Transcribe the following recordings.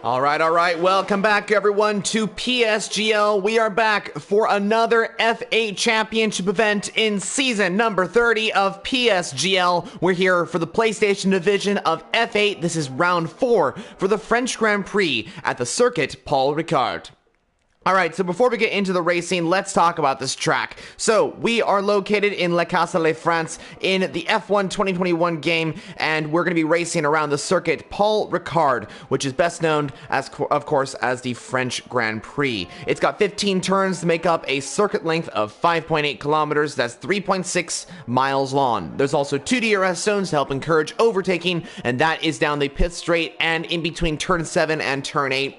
All right. Welcome back, everyone, to PSGL. We are back for another F8 championship event in season number 30 of PSGL. We're here for the PlayStation division of F8. This is round 4 for the French Grand Prix at the circuit Paul Ricard. Alright, so before we get into the racing, let's talk about this track. So, we are located in Le Casale, France, in the F1 2021 game, and we're going to be racing around the circuit Paul Ricard, which is best known, as, of course, as the French Grand Prix. It's got 15 turns to make up a circuit length of 5.8 kilometers, that's 3.6 miles long. There's also 2 DRS zones to help encourage overtaking, and that is down the pit straight and in between turn 7 and turn 8.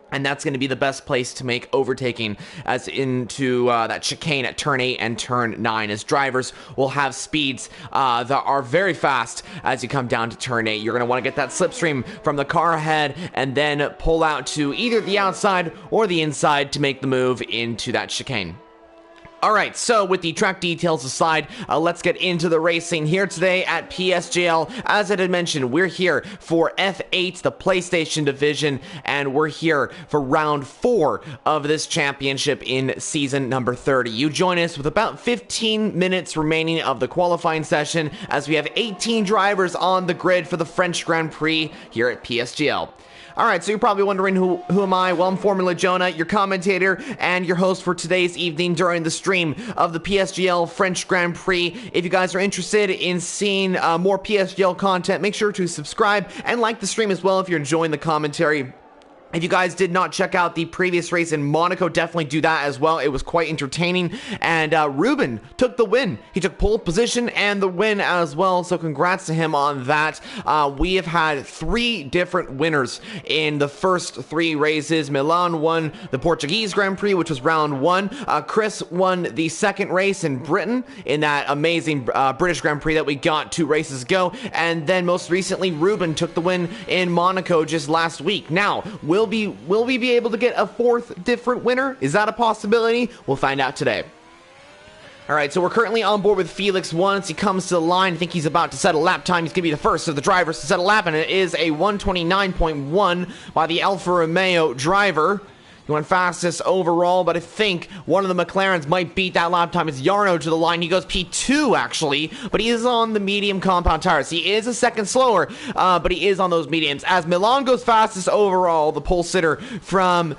And that's going to be the best place to make overtaking as into that chicane at turn 8 and turn 9, as drivers will have speeds that are very fast as you come down to turn 8. You're going to want to get that slipstream from the car ahead and then pull out to either the outside or the inside to make the move into that chicane. Alright, so with the track details aside, let's get into the racing here today at PSGL. As I had mentioned, we're here for F8, the PlayStation division, and we're here for round 4 of this championship in season number 30. You join us with about 15 minutes remaining of the qualifying session, as we have 18 drivers on the grid for the French Grand Prix here at PSGL. Alright, so you're probably wondering who am I? Well, I'm Formula Jonah, your commentator and your host for today's evening during the stream of the PSGL French Grand Prix. If you guys are interested in seeing more PSGL content, make sure to subscribe and like the stream as well if you're enjoying the commentary. If you guys did not check out the previous race in Monaco, definitely do that as well. It was quite entertaining, and Ruben took the win. He took pole position and the win as well, so congrats to him on that. We have had 3 different winners in the first 3 races. Milan won the Portuguese Grand Prix, which was round 1. Chris won the second race in Britain in that amazing British Grand Prix that we got 2 races ago, and then most recently Ruben took the win in Monaco just last week. Now, will we be able to get a 4th different winner? Is that a possibility? We'll find out today. Alright, so we're currently on board with Felix. Once he comes to the line, I think he's about to set a lap time. He's going to be the first of the drivers to set a lap, and it is a 1:29.1 by the Alfa Romeo driver. He went fastest overall, but I think one of the McLarens might beat that lap time. It's Jarno to the line. He goes P2, actually, but he is on the medium compound tires. He is a second slower, but he is on those mediums. As Milan goes fastest overall, the pole sitter from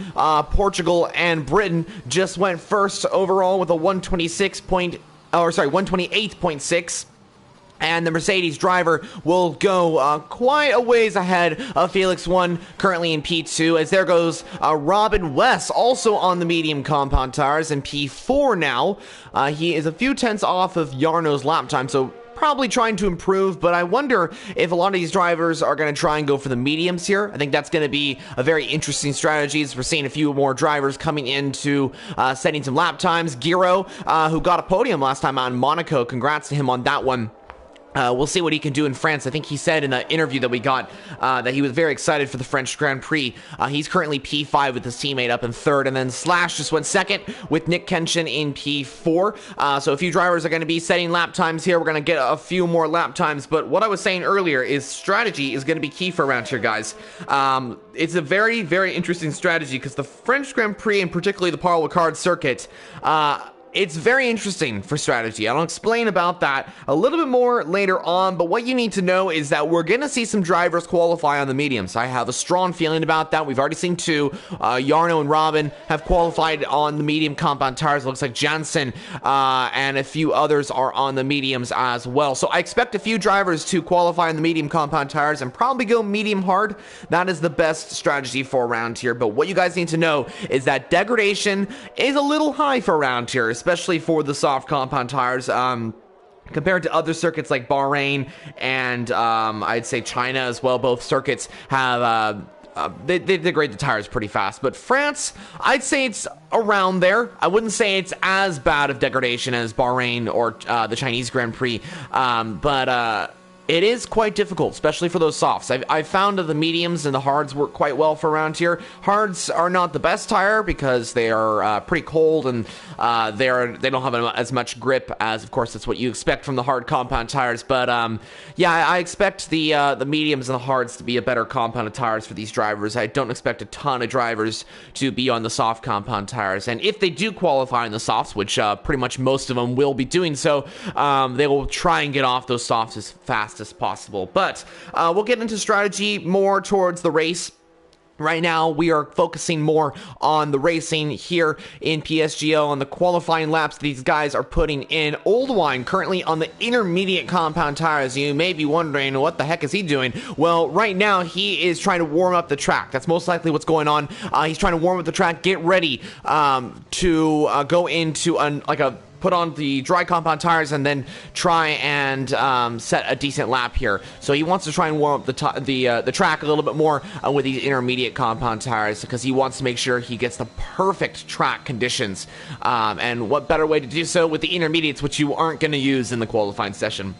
Portugal and Britain just went first overall with a 128.6. And the Mercedes driver will go quite a ways ahead of Felix 1, currently in P2, as there goes Robin West, also on the medium compound tires, in P4 now. He is a few tenths off of Jarno's lap time, so probably trying to improve, but I wonder if a lot of these drivers are going to try and go for the mediums here. I think that's going to be a very interesting strategy, as we're seeing a few more drivers coming into setting some lap times. Giro, who got a podium last time out in Monaco, congrats to him on that one. We'll see what he can do in France. I think he said in the interview that we got that he was very excited for the French Grand Prix. He's currently P5 with his teammate up in 3rd, and then Slash just went 2nd with Nick Kenshin in P4. So a few drivers are going to be setting lap times here. We're going to get a few more lap times, but what I was saying earlier is strategy is going to be key for around here, guys. It's a very, very interesting strategy because the French Grand Prix, and particularly the Paul Ricard circuit, it's very interesting for strategy. I'll explain about that a little bit more later on, but what you need to know is that we're going to see some drivers qualify on the mediums. I have a strong feeling about that. We've already seen 2. Jarno and Robin have qualified on the medium compound tires. It looks like Jansen and a few others are on the mediums as well. So I expect a few drivers to qualify on the medium compound tires and probably go medium hard. That is the best strategy for around here. But what you guys need to know is that degradation is a little high for around here, especially for the soft compound tires. Compared to other circuits like Bahrain and I'd say China as well, both circuits have they degrade the tires pretty fast. But France, I'd say it's around there. I wouldn't say it's as bad of degradation as Bahrain or the Chinese Grand Prix, but It is quite difficult, especially for those softs. I've found that the mediums and the hards work quite well for around here. Hards are not the best tire because they are pretty cold, and they don't have as much grip as, of course, that's what you expect from the hard compound tires. But yeah, I expect the mediums and the hards to be a better compounded tires for these drivers. I don't expect a ton of drivers to be on the soft compound tires, and if they do qualify in the softs, which pretty much most of them will be doing so, they will try and get off those softs as fast as possible. But we'll get into strategy more towards the race. Right now, we are focusing more on the racing here in PSGL, on the qualifying laps these guys are putting in. Old Wine currently on the intermediate compound tires. You may be wondering, what the heck is he doing? Well, right now, he is trying to warm up the track. That's most likely what's going on. He's trying to warm up the track, get ready to go into put on the dry compound tires and then try and set a decent lap here. So he wants to try and warm up the track a little bit more with these intermediate compound tires, because he wants to make sure he gets the perfect track conditions. And what better way to do so with the intermediates, which you aren't going to use in the qualifying session.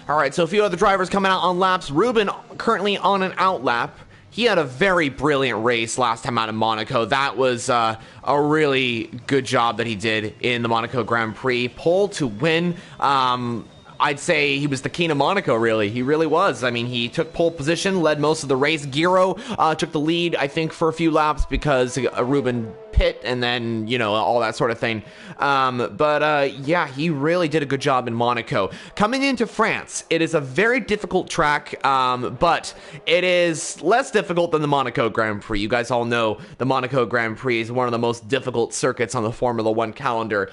All right, so a few other drivers coming out on laps. Ruben currently on an out lap. He had a very brilliant race last time out in Monaco. That was a really good job that he did in the Monaco Grand Prix. Pole to win. I'd say he was the king of Monaco, really. He really was. I mean, he took pole position, led most of the race. Giro took the lead, I think, for a few laps because Ruben pit and then, you know, all that sort of thing. Yeah, he really did a good job in Monaco. Coming into France, it is a very difficult track, but it is less difficult than the Monaco Grand Prix. You guys all know the Monaco Grand Prix is one of the most difficult circuits on the Formula 1 calendar.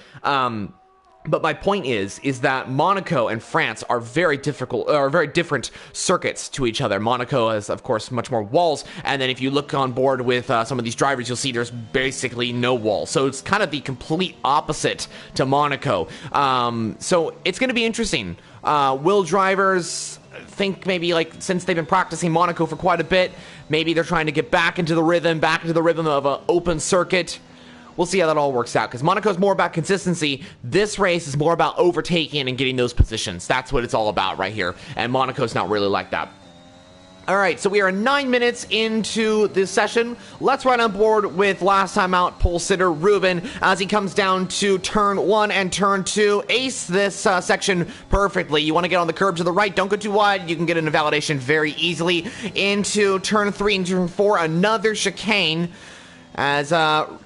But my point is that Monaco and France are very different circuits to each other. Monaco has, of course, much more walls, and then if you look on board with some of these drivers, you'll see there's basically no walls. So it's kind of the complete opposite to Monaco. So it's going to be interesting. Will drivers think maybe, like, since they've been practicing Monaco for quite a bit, maybe they're trying to get back into the rhythm of an open circuit? We'll see how that all works out, because Monaco is more about consistency. This race is more about overtaking and getting those positions. That's what it's all about right here, and Monaco's not really like that. All right, so we are 9 minutes into this session. Let's ride on board with last time out pole sitter Ruben as he comes down to turn 1 and turn 2. Ace this section perfectly. You want to get on the curb to the right. Don't go too wide. You can get an invalidation very easily. Into turn 3 and turn 4, another chicane. As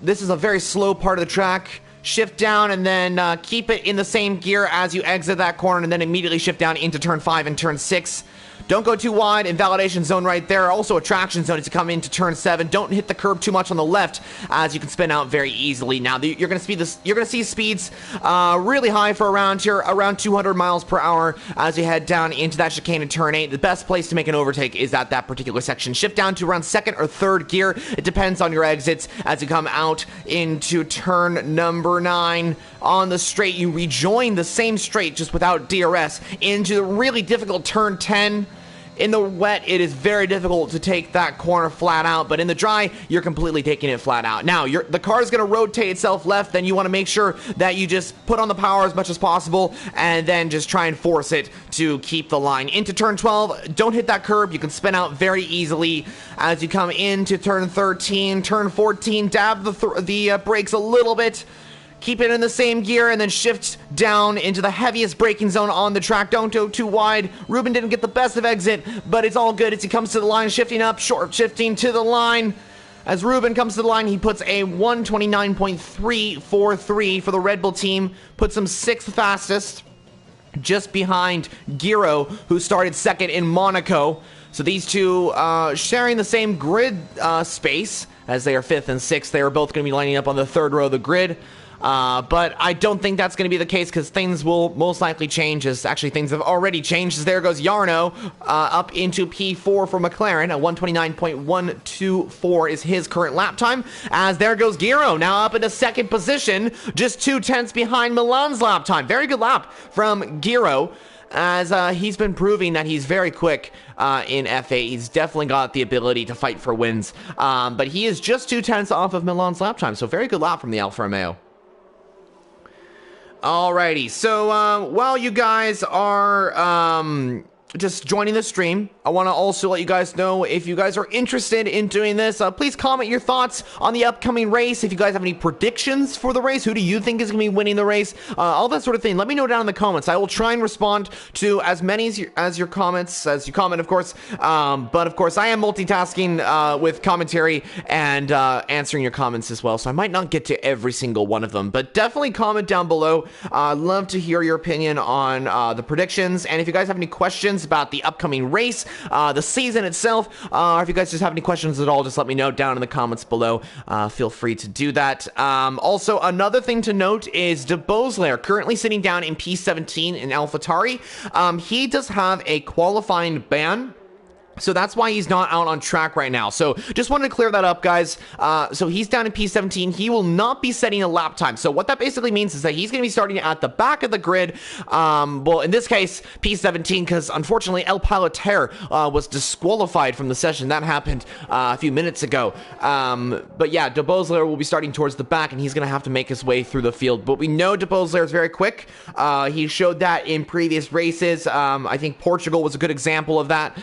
this is a very slow part of the track. Shift down and then keep it in the same gear as you exit that corner, and then immediately shift down into turn 5 and turn 6. Don't go too wide. Invalidation zone right there. Also a traction zone as you come into turn 7. Don't hit the curb too much on the left, as you can spin out very easily. Now you're going to see speeds really high for around here, around 200 miles per hour as you head down into that chicane in turn 8. The best place to make an overtake is at that particular section. Shift down to around 2nd or 3rd gear. It depends on your exits as you come out into turn number 9. On the straight, you rejoin the same straight just without DRS into the really difficult turn 10. In the wet, it is very difficult to take that corner flat out, but in the dry, you're completely taking it flat out. Now, the car is going to rotate itself left, then you want to make sure that you just put on the power as much as possible, and then just try and force it to keep the line. Into turn 12, don't hit that curb. You can spin out very easily as you come into turn 13. Turn 14, dab the brakes a little bit. Keep it in the same gear and then shift down into the heaviest braking zone on the track. Don't go too wide. Ruben didn't get the best of exit, but it's all good as he comes to the line, shifting up, short shifting to the line. As Ruben comes to the line, he puts a 1:29.343 for the Red Bull team, puts him 6th fastest, just behind Giro, who started 2nd in Monaco. So these two sharing the same grid space, as they are 5th and 6th. They are both going to be lining up on the 3rd row of the grid. But I don't think that's going to be the case, because things will most likely change. Actually, things have already changed, as there goes Jarno up into P4 for McLaren. A 1:29.124 is his current lap time, as there goes Giro now up into 2nd position, just 2/10 behind Milan's lap time. Very good lap from Giro, as he's been proving that he's very quick in F8. He's definitely got the ability to fight for wins, but he is just 2/10 off of Milan's lap time, so very good lap from the Alfa Romeo. Alrighty, so while you guys are just joining the stream, I want to also let you guys know, if you guys are interested in doing this, please comment your thoughts on the upcoming race. If you guys have any predictions for the race, who do you think is going to be winning the race, all that sort of thing, let me know down in the comments. I will try and respond to as many as your comments, as you comment, of course, but of course I am multitasking with commentary and answering your comments as well, so I might not get to every single one of them, but definitely comment down below. I'd love to hear your opinion on the predictions, and if you guys have any questions about the upcoming race, the season itself, or if you guys just have any questions at all, just let me know down in the comments below. Feel free to do that. Also, another thing to note is De Beausoleil, currently sitting down in P17 in AlphaTauri. He does have a qualifying ban, so that's why he's not out on track right now. So just wanted to clear that up, guys. So he's down in P17. He will not be setting a lap time. So what that basically means is that he's going to be starting at the back of the grid. Well, in this case, P17, because unfortunately El Piloter was disqualified from the session. That happened a few minutes ago. But yeah, De Beausoleil will be starting towards the back, and he's going to have to make his way through the field. But we know De Beausoleil is very quick. He showed that in previous races. I think Portugal was a good example of that,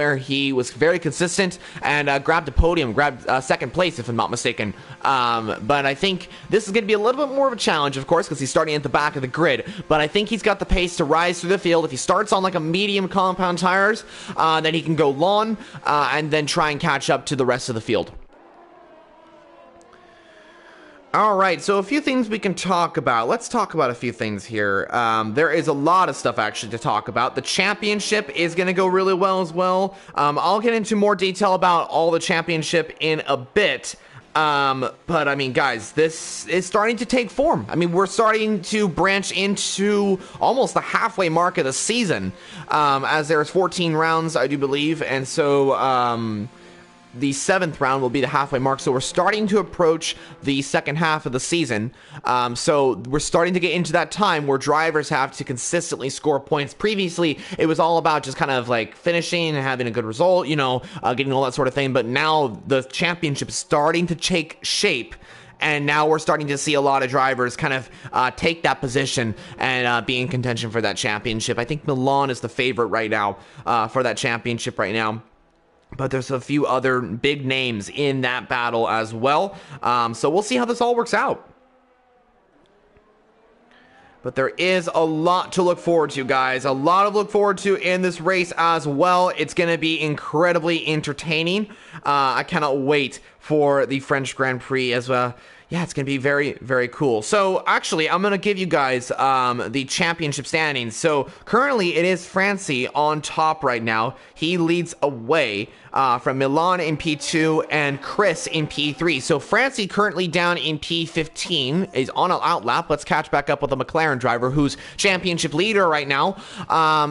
where he was very consistent and grabbed a podium, grabbed second place, if I'm not mistaken. But I think this is going to be a little bit more of a challenge, of course, because he's starting at the back of the grid. But I think he's got the pace to rise through the field. If he starts on like a medium compound tires, then he can go long and then try and catch up to the rest of the field. Alright, so a few things we can talk about. Let's talk about a few things here. There is a lot of stuff actually to talk about. The championship is going to go really well as well. I'll get into more detail about all the championship in a bit. But I mean, guys, this is starting to take form. I mean, we're starting to branch into almost the halfway mark of the season, as there's 14 rounds, I do believe, and so, the 7th round will be the halfway mark, so we're starting to approach the second half of the season. So we're starting to get into that time where drivers have to consistently score points. Previously, it was all about just kind of like finishing and having a good result, you know, getting all that sort of thing. But now the championship is starting to take shape, and now we're starting to see a lot of drivers kind of take that position and be in contention for that championship. I think Milan is the favorite right now for that championship right now. But there's a few other big names in that battle as well. So we'll see how this all works out. But there is a lot to look forward to, guys. A lot to look forward to in this race as well. It's going to be incredibly entertaining. I cannot wait for the French Grand Prix as well. Yeah, it's going to be very, very cool. So, actually, I'm going to give you guys the championship standings. So, currently, it is Francie on top right now. He leads away from Milan in P2 and Chris in P3. So, Francie currently down in P15 is on an outlap. Let's catch back up with the McLaren driver who's championship leader right now.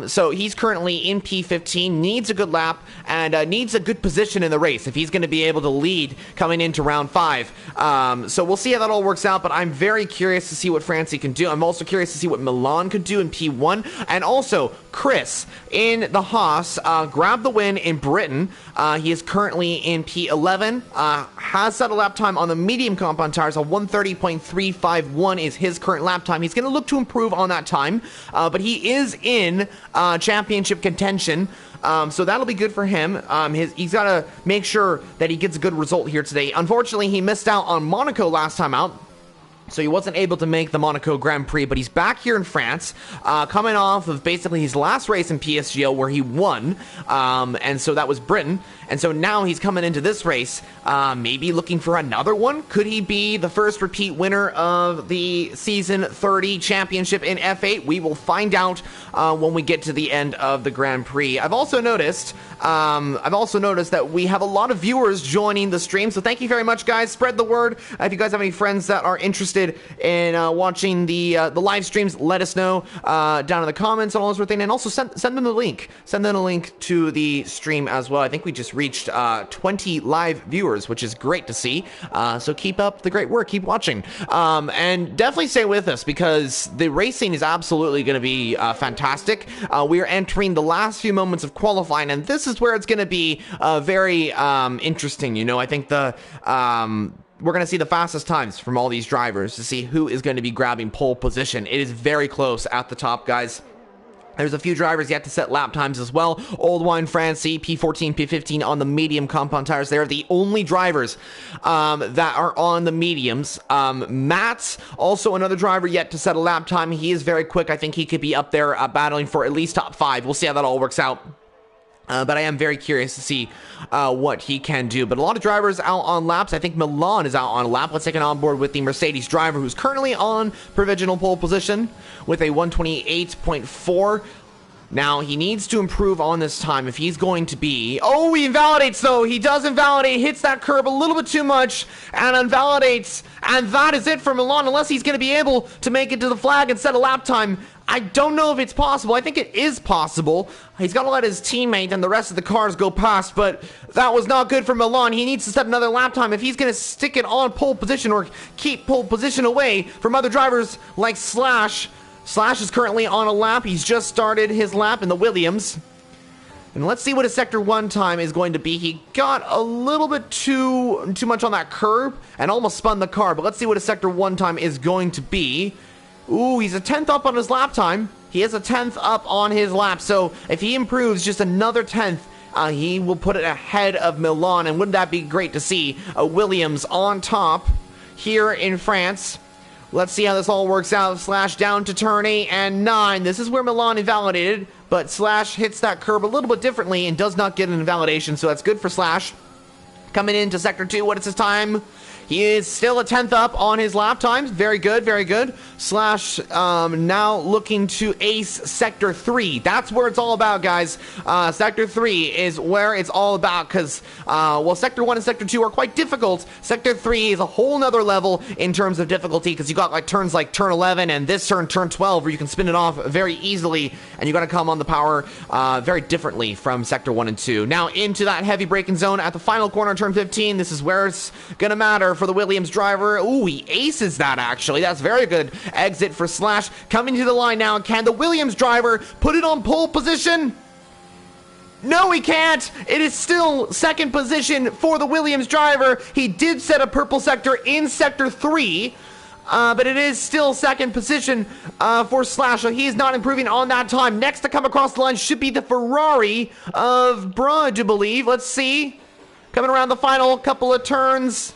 So, he's currently in P15, needs a good lap, and needs a good position in the race if he's going to be able to lead coming into round 5. So, we'll see how that all works out, but I'm very curious to see what Francie can do. I'm also curious to see what Milan could do in P1, and also Chris in the Haas grabbed the win in Britain. He is currently in P11, has set a lap time on the medium compound tires. A 130.351 is his current lap time. He's going to look to improve on that time, but he is in championship contention. So that'll be good for him. He's got to make sure that he gets a good result here today. Unfortunately, he missed out on Monaco last time out, so he wasn't able to make the Monaco Grand Prix, but he's back here in France, coming off of basically his last race in PSGL where he won, and so that was Britain, and so now he's coming into this race, maybe looking for another one. Could he be the first repeat winner of the Season 30 Championship in F8? We will find out when we get to the end of the Grand Prix. I've also noticed that we have a lot of viewers joining the stream, so thank you very much, guys. Spread the word. If you guys have any friends that are interested in watching the live streams, let us know down in the comments and all that sort of thing, and also send them the link. Send them a link to the stream as well. I think we just reached 20 live viewers, which is great to see. So keep up the great work, keep watching, and definitely stay with us because the racing is absolutely going to be fantastic. We are entering the last few moments of qualifying, and this is where it's going to be very interesting. You know, I think we're going to see the fastest times from all these drivers to see who is going to be grabbing pole position. It is very close at the top, guys. There's a few drivers yet to set lap times as well. Old Wine Francie, P14, P15 on the medium compound tires. They're the only drivers that are on the mediums. Matt's also another driver yet to set a lap time. He is very quick. I think he could be up there battling for at least top 5. We'll see how that all works out. But I am very curious to see what he can do. But a lot of drivers out on laps. I think Milan is out on a lap. Let's take it on board with the Mercedes driver, who's currently on provisional pole position with a 128.4. Now, he needs to improve on this time if he's going to be... Oh, he invalidates, though. He does invalidate, hits that curb a little bit too much, and invalidates. And that is it for Milan, unless he's going to be able to make it to the flag and set a lap time. I don't know if it's possible. I think it is possible. He's got to let his teammate and the rest of the cars go past, but that was not good for Milan. He needs to set another lap time if he's going to stick it on pole position or keep pole position away from other drivers like Slash. Slash is currently on a lap. He's just started his lap in the Williams. And let's see what his Sector 1 time is going to be. He got a little bit too much on that curb and almost spun the car, but let's see what his Sector 1 time is going to be. Ooh, he's a 10th up on his lap time. He is a 10th up on his lap, so if he improves just another 10th, he will put it ahead of Milan, and wouldn't that be great to see a Williams on top here in France. Let's see how this all works out. Slash down to turn 8 and 9. This is where Milan invalidated, but Slash hits that curb a little bit differently and does not get an invalidation, so that's good for Slash. Coming into Sector 2, what is his time? He is still a 10th up on his lap times. Very good, very good. Slash now looking to ace Sector 3. That's where it's all about, guys. Sector 3 is where it's all about because, well, Sector 1 and Sector 2 are quite difficult. Sector 3 is a whole nother level in terms of difficulty because you got like turns like turn 11 and this turn 12, where you can spin it off very easily, and you got to come on the power very differently from Sector 1 and 2. Now into that heavy braking zone at the final corner, turn 15. This is where it's going to matter for the Williams driver. Ooh, he aces that, actually. That's very good exit for Slash. Coming to the line now. Can the Williams driver put it on pole position? No, he can't. It is still second position for the Williams driver. He did set a purple sector in Sector 3. But it is still second position for Slash, so he's not improving on that time. Next to come across the line should be the Ferrari of Brud, I believe. Let's see. Coming around the final couple of turns.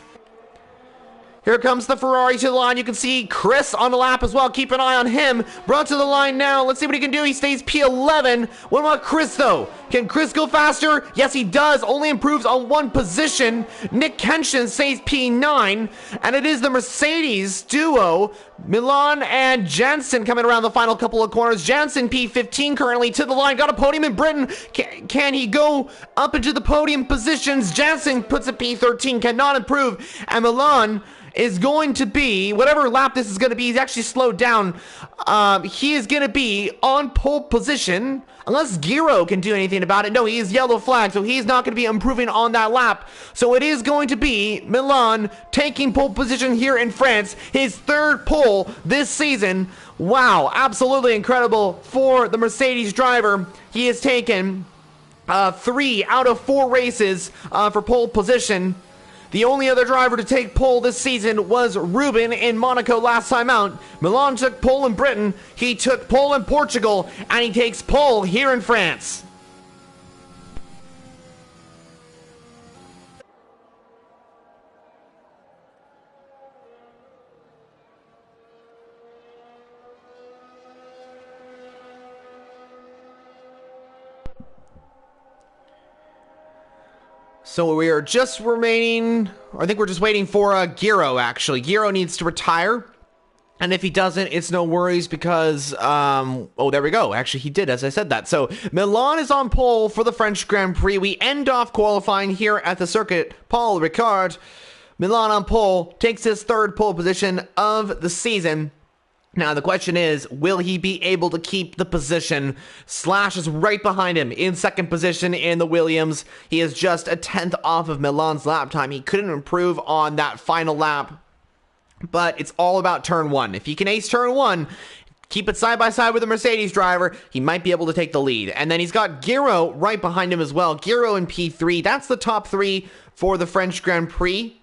Here comes the Ferrari to the line. You can see Chris on the lap as well. Keep an eye on him. Brought to the line now. Let's see what he can do. He stays P11. What about Chris, though? Can Chris go faster? Yes, he does. Only improves on one position. Nick Kenshin stays P9. And it is the Mercedes duo, Milan and Jensen, coming around the final couple of corners. Jensen, P15, currently to the line. Got a podium in Britain. Can he go up into the podium positions? Jensen puts a P13. Cannot improve. And Milan is going to be, whatever lap this is going to be, he's actually slowed down. He is going to be on pole position, unless Giro can do anything about it. No, he is yellow flag, so he's not going to be improving on that lap. So it is going to be Milan taking pole position here in France, his third pole this season. Wow, absolutely incredible for the Mercedes driver. He has taken 3 out of 4 races for pole position. The only other driver to take pole this season was Ruben in Monaco last time out. Milan took pole in Britain, he took pole in Portugal, and he takes pole here in France. So we are just remaining, I think we're just waiting for Giro, actually. Giro needs to retire, and if he doesn't, it's no worries because, oh, there we go. Actually, he did, as I said that. So Milan is on pole for the French Grand Prix. We end off qualifying here at the circuit. Paul Ricard, Milan on pole, takes his third pole position of the season. Now, the question is, will he be able to keep the position? Slash is right behind him in second position in the Williams. He is just a 10th off of Milan's lap time. He couldn't improve on that final lap, but it's all about turn 1. If he can ace turn 1, keep it side by side with the Mercedes driver, he might be able to take the lead. And then he's got Giro right behind him as well. Giro in P3. That's the top 3 for the French Grand Prix.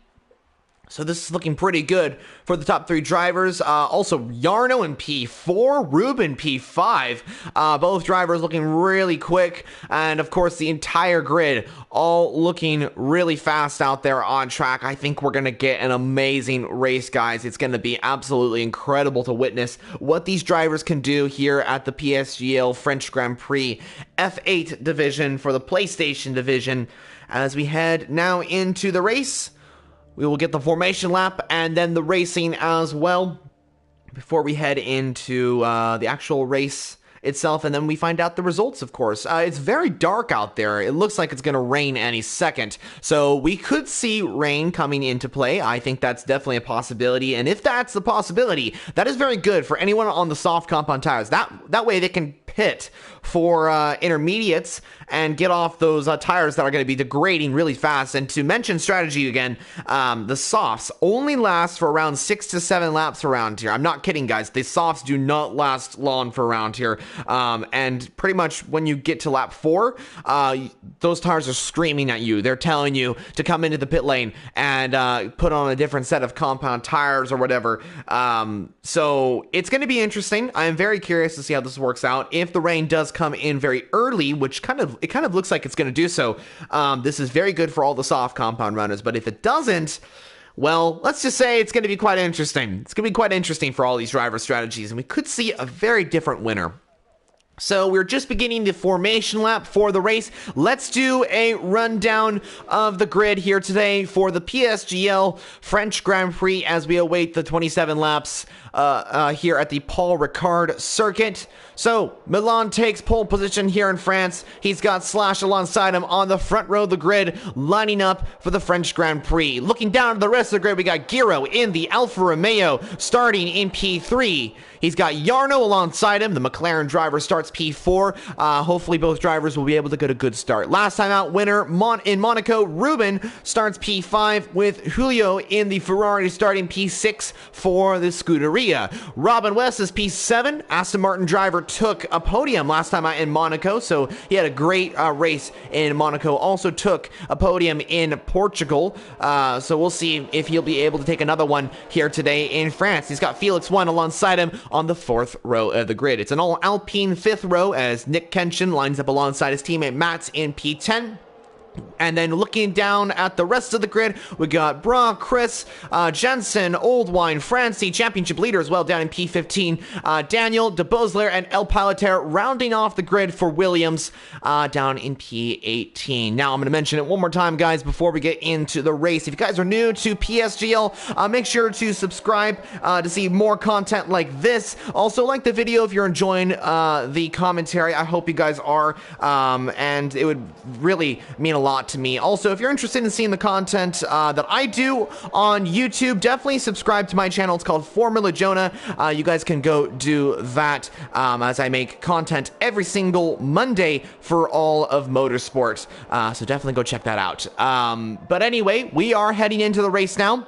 So this is looking pretty good for the top 3 drivers. Also, Yarno in P4, Ruben P5. Both drivers looking really quick. And of course, the entire grid all looking really fast out there on track. I think we're going to get an amazing race, guys. It's going to be absolutely incredible to witness what these drivers can do here at the PSGL French Grand Prix F8 division for the PlayStation division. As we head now into the race, we will get the formation lap and then the racing as well before we head into the actual race itself, and then we find out the results, of course. It's very dark out there. It looks like it's going to rain any second, so we could see rain coming into play. I think that's definitely a possibility, and if that's the possibility, that is very good for anyone on the soft compound tires. That way they can pit for intermediates and get off those tires that are going to be degrading really fast. And to mention strategy again, the softs only last for around 6 to 7 laps around here. I'm not kidding, guys. The softs do not last long for around here. And pretty much when you get to lap 4, those tires are screaming at you. They're telling you to come into the pit lane and put on a different set of compound tires or whatever. So it's going to be interesting. I'm very curious to see how this works out. If the rain does come in very early, which it kind of looks like it's going to do so, this is very good for all the soft compound runners. But if it doesn't, well, let's just say it's going to be quite interesting. It's going to be quite interesting for all these driver strategies, and we could see a very different winner. So we're just beginning the formation lap for the race. Let's do a rundown of the grid here today for the PSGL French Grand Prix as we await the 27 laps here at the Paul Ricard circuit. So Milan takes pole position here in France. He's got Slash alongside him on the front row of the grid, lining up for the French Grand Prix. Looking down at the rest of the grid, we got Giro in the Alfa Romeo starting in P3. He's got Yarno alongside him. The McLaren driver starts P4. Hopefully both drivers will be able to get a good start. Last time out winner in Monaco, Ruben starts P5 with Julio in the Ferrari starting P6 for the Scuderia. Robin West is P7. Aston Martin driver took a podium last time out in Monaco, so he had a great race in Monaco. Also took a podium in Portugal, so we'll see if he'll be able to take another one here today in France. He's got Felix 1 alongside him on the 4th row of the grid. It's an all-Alpine 5th row as Nick Kenshin lines up alongside his teammate Mats in P10. And then looking down at the rest of the grid, we got Bra, Chris, Jensen, Oldwine, Francie, championship leader as well down in P15, Daniel, De Bosler, and El Palater rounding off the grid for Williams down in P18. Now I'm going to mention it one more time, guys, before we get into the race. If you guys are new to PSGL, make sure to subscribe to see more content like this. Also, like the video if you're enjoying the commentary. I hope you guys are, and it would really mean a lot to me. Also, if you're interested in seeing the content that I do on YouTube, definitely subscribe to my channel. It's called Formula Jonah. You guys can go do that as I make content every single Monday for all of motorsport. So definitely go check that out. But anyway, we are heading into the race now.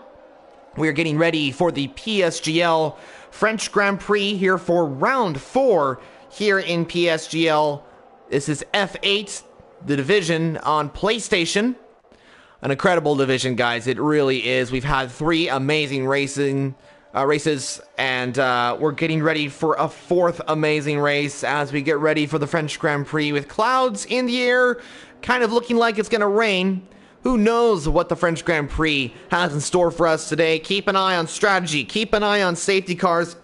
We are getting ready for the PSGL French Grand Prix here for round 4 here in PSGL. This is F8. The division on PlayStation. An incredible division, guys. It really is. We've had 3 amazing races, and we're getting ready for a 4th amazing race as we get ready for the French Grand Prix with clouds in the air, kind of looking like it's going to rain. Who knows what the French Grand Prix has in store for us today. Keep an eye on strategy. Keep an eye on safety cars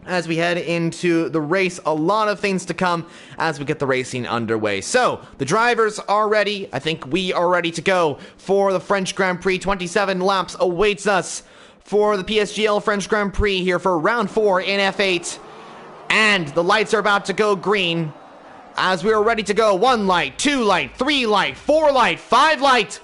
as we head into the race. A lot of things to come as we get the racing underway. So, the drivers are ready. I think we are ready to go for the French Grand Prix. 27 laps awaits us for the PSGL French Grand Prix here for round 4 in F8. And the lights are about to go green as we are ready to go. 1 light, 2 light, 3 light, 4 light, 5 light.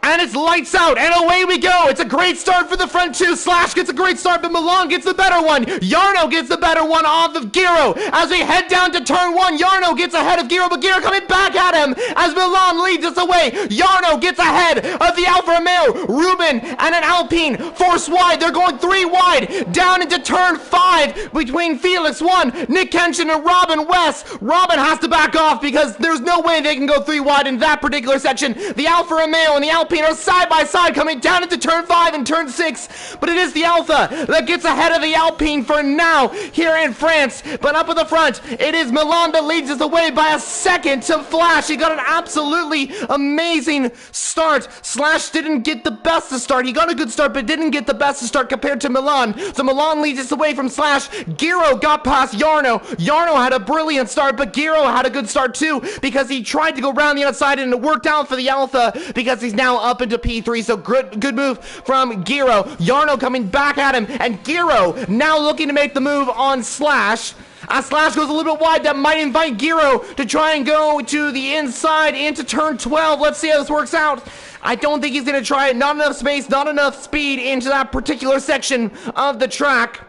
And it's lights out, and away we go. It's a great start for the front 2. Slash gets a great start, but Milan gets the better one. Yarno gets the better one off of Giro. As we head down to turn 1, Yarno gets ahead of Giro, but Giro coming back at him as Milan leads us away. Yarno gets ahead of the Alfa Romeo. Ruben and an Alpine force wide. They're going 3 wide down into turn 5 between Felix 1, Nick Kenshin, and Robin West. Robin has to back off because there's no way they can go 3 wide in that particular section. The Alfa Romeo and the Alpine Alpine are side by side coming down into turn 5 and turn 6, but it is the Alpha that gets ahead of the Alpine for now here in France. But up at the front, it is Milan that leads us the way by a second to Flash. He got an absolutely amazing start. Slash didn't get the best to start. He got a good start, but didn't get the best to start compared to Milan. So Milan leads us away from Slash. Giro got past Jarno. Jarno had a brilliant start, but Giro had a good start too because he tried to go around the outside and it worked out for the Alpha because he's now up into P3. So good move from Giro. Jarno coming back at him, and Giro now looking to make the move on Slash. As Slash goes a little bit wide, that might invite Giro to try and go to the inside into turn 12. Let's see how this works out. I don't think he's going to try it. Not enough space, not enough speed into that particular section of the track.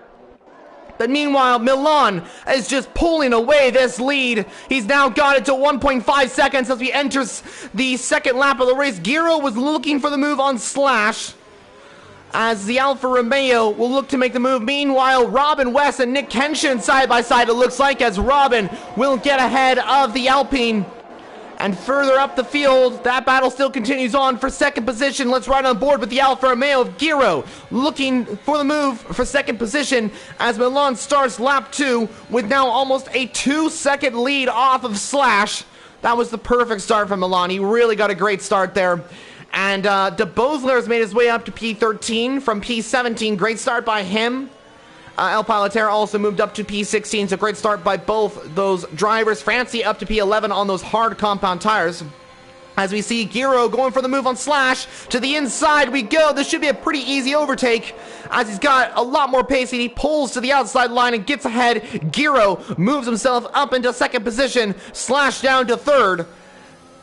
But meanwhile, Milan is just pulling away this lead. He's now got it to 1.5 seconds as he enters the second lap of the race. Giro was looking for the move on Slash, as the Alfa Romeo will look to make the move. Meanwhile, Robin West and Nick Kenshin side by side, it looks like, as Robin will get ahead of the Alpine. And further up the field, that battle still continues on for second position. Let's ride on board with the Alfa Romeo of Giro, looking for the move for second position as Milan starts lap 2 with now almost a 2-second lead off of Slash. That was the perfect start from Milan. He really got a great start there. And De Bosler has made his way up to P13 from P17. Great start by him. El Piloter also moved up to P16, so great start by both those drivers. Francie up to P11 on those hard compound tires. As we see Giro going for the move on Slash. To the inside we go. This should be a pretty easy overtake as he's got a lot more pace and he pulls to the outside line and gets ahead. Giro moves himself up into second position. Slash down to third.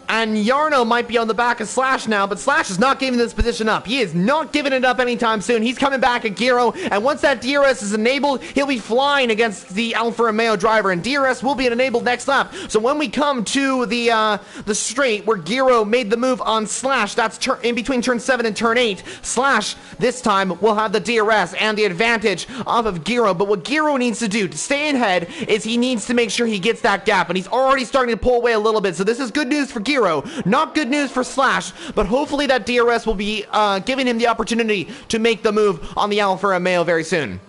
And Jarno might be on the back of Slash now, but Slash is not giving this position up. He is not giving it up anytime soon. He's coming back at Giro, and once that DRS is enabled, he'll be flying against the Alfa Romeo driver, and DRS will be enabled next lap. So when we come to the straight where Giro made the move on Slash, that's in between turn 7 and turn 8, Slash this time will have the DRS and the advantage off of Giro. But what Giro needs to do to stay ahead is he needs to make sure he gets that gap, and he's already starting to pull away a little bit. So this is good news for Giro. Not good news for Slash, but hopefully that DRS will be giving him the opportunity to make the move on the Alfa Romeo very soon.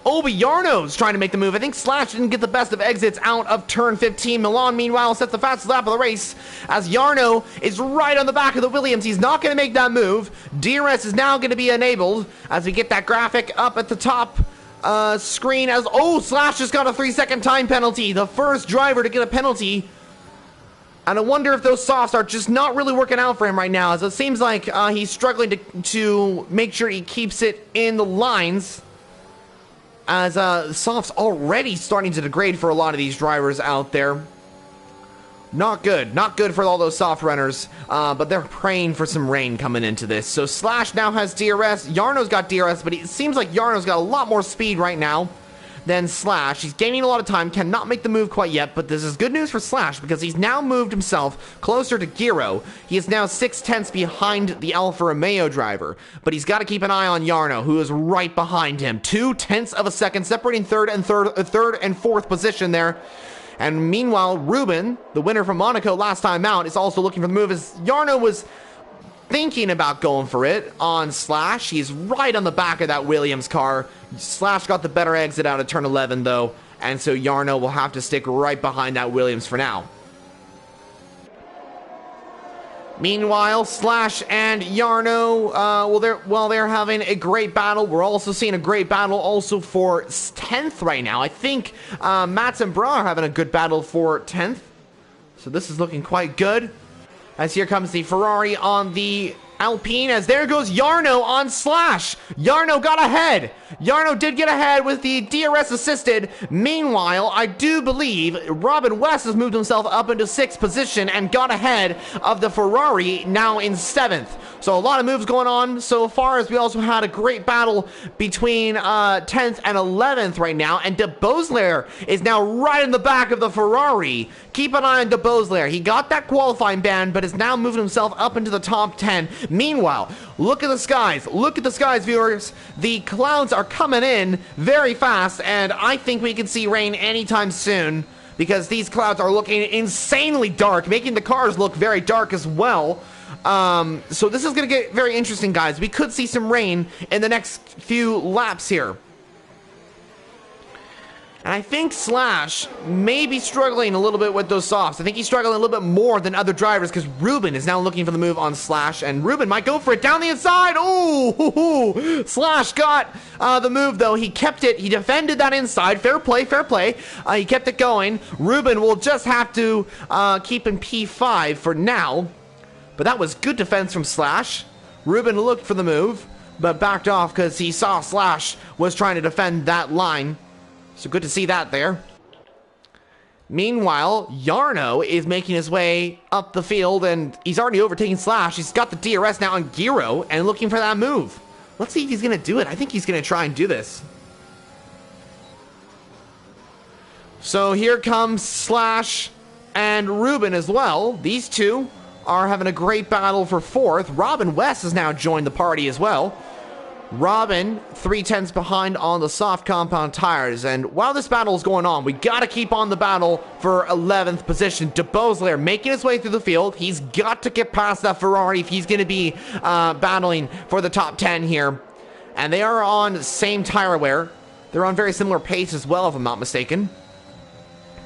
Oh, but Jarno's trying to make the move. I think Slash didn't get the best of exits out of turn 15. Milan, meanwhile, sets the fastest lap of the race as Jarno is right on the back of the Williams. He's not going to make that move. DRS is now going to be enabled as we get that graphic up at the top screen as, oh, Slash just got a 3-second time penalty. The first driver to get a penalty. And I wonder if those softs are just not really working out for him right now, as it seems like he's struggling to make sure he keeps it in the lines, as softs already starting to degrade for a lot of these drivers out there. Not good for all those soft runners, but they're praying for some rain coming into this. So Slash now has DRS, Jarno's got DRS, but it seems like Jarno's got a lot more speed right now than Slash. He's gaining a lot of time, cannot make the move quite yet, but this is good news for Slash because he's now moved himself closer to Giro. He is now 6/10 behind the Alfa Romeo driver, but he's got to keep an eye on Jarno, who is right behind him. 0.2 of a second separating third and fourth position there. And meanwhile, Ruben, the winner from Monaco last time out, is also looking for the move as Jarno was thinking about going for it on Slash. He's right on the back of that Williams car. Slash got the better exit out of turn 11 though, and so Jarno will have to stick right behind that Williams for now. Meanwhile, Slash and Jarno, they're having a great battle. We're also seeing a great battle also for 10th right now. I think Mats and Bra are having a good battle for 10th. So this is looking quite good. As here comes the Ferrari on the Alpine, as there goes Jarno on Slash. Jarno got ahead. Jarno did get ahead with the DRS assisted. Meanwhile, I do believe Robin West has moved himself up into 6th position and got ahead of the Ferrari, now in 7th. So a lot of moves going on so far, as we also had a great battle between 10th and 11th right now. And De Bosler is now right in the back of the Ferrari. Keep an eye on De Bosler. He got that qualifying ban, but is now moving himself up into the top 10. Meanwhile, look at the skies. Look at the skies, viewers. The clouds are coming in very fast, and I think we can see rain anytime soon because these clouds are looking insanely dark, making the cars look very dark as well. So this is going to get very interesting, guys. We could see some rain in the next few laps here. And I think Slash may be struggling a little bit with those softs. I think he's struggling a little bit more than other drivers because Ruben is now looking for the move on Slash, and Ruben might go for it down the inside. Oh, Slash got the move, though. He kept it. He defended that inside. Fair play, fair play. He kept it going. Ruben will just have to keep in P5 for now. But that was good defense from Slash. Ruben looked for the move, but backed off because he saw Slash was trying to defend that line. So good to see that there. Meanwhile, Yarno is making his way up the field, and he's already overtaken Slash. He's got the DRS now on Giro and looking for that move. Let's see if he's going to do it. I think he's going to try and do this. So here comes Slash and Ruben as well. These two are having a great battle for fourth. Robin West has now joined the party as well. Robin, 3/10 behind on the soft compound tires, and while this battle is going on, we gotta keep on the battle for 11th position. De Beausoleil making his way through the field. He's got to get past that Ferrari if he's gonna be battling for the top 10 here. And they are on the same tire wear. They're on very similar pace as well, if I'm not mistaken.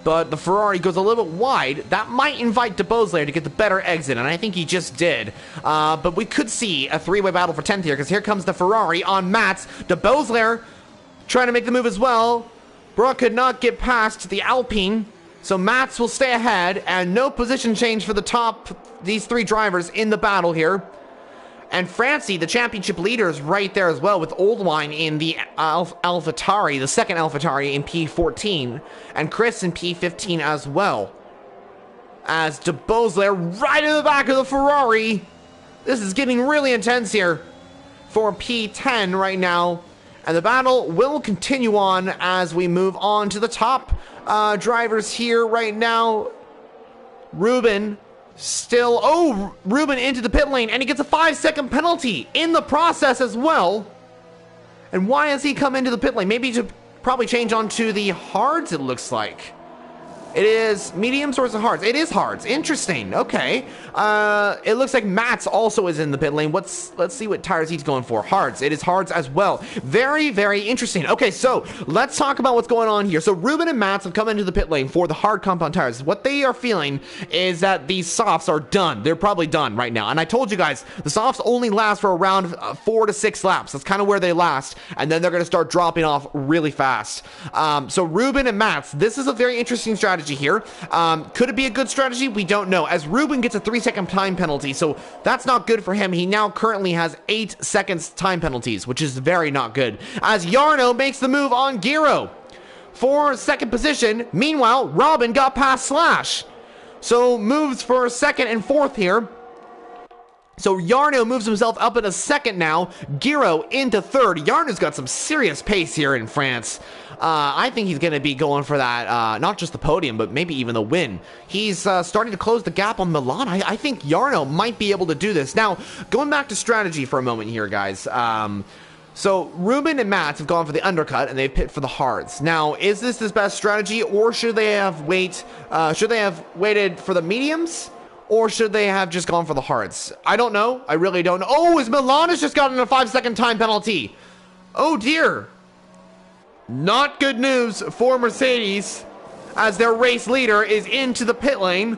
But the Ferrari goes a little bit wide. That might invite De Beausoleil to get the better exit, and I think he just did. But we could see a three-way battle for 10th here, because here comes the Ferrari on Mats. De Beausoleil trying to make the move as well. Brock could not get past the Alpine, so Mats will stay ahead, and no position change for the top, these three drivers in the battle here. And Francie, the championship leader, is right there as well with Oldwine in the AlphaTauri, the second AlphaTauri in P14, and Chris in P15 as well. As De Beausoleil right in the back of the Ferrari. This is getting really intense here for P10 right now. And the battle will continue on as we move on to the top drivers here right now. Ruben still, Ruben into the pit lane, and he gets a 5-second penalty in the process as well. And why has he come into the pit lane? Maybe to probably change onto the hards, it looks like. It is mediums or is it hards? It is hards. Interesting. Okay. It looks like Mats also is in the pit lane. Let's see what tires he's going for. Hards. It is hards as well. Very, very interesting. Okay, so let's talk about what's going on here. So Ruben and Mats have come into the pit lane for the hard compound tires. What they are feeling is that these softs are done. They're probably done right now. And I told you guys, the softs only last for around 4 to 6 laps. That's kind of where they last. And then they're going to start dropping off really fast. So Ruben and Mats, this is a very interesting strategy here. Could it be a good strategy? We don't know, as Ruben gets a 3-second time penalty, so that's not good for him. He now currently has 8 seconds time penalties, which is very not good, as Yarno makes the move on Giro for second position. Meanwhile, Robin got past Slash, so moves for second and fourth here. So Yarno moves himself up in a second now. Giro into third. Yarno's got some serious pace here in France. I think he's going to be going for that, not just the podium, but maybe even the win. He's starting to close the gap on Milan. I think Yarno might be able to do this. Now, going back to strategy for a moment here, guys. So Ruben and Mats have gone for the undercut, and they've pit for the hards. Now, is this his best strategy, or should they have waited for the mediums? Or should they have just gone for the hards? I don't know. I really don't know. Oh, is Milan has just gotten a 5-second time penalty. Oh, dear. Not good news for Mercedes, as their race leader is into the pit lane.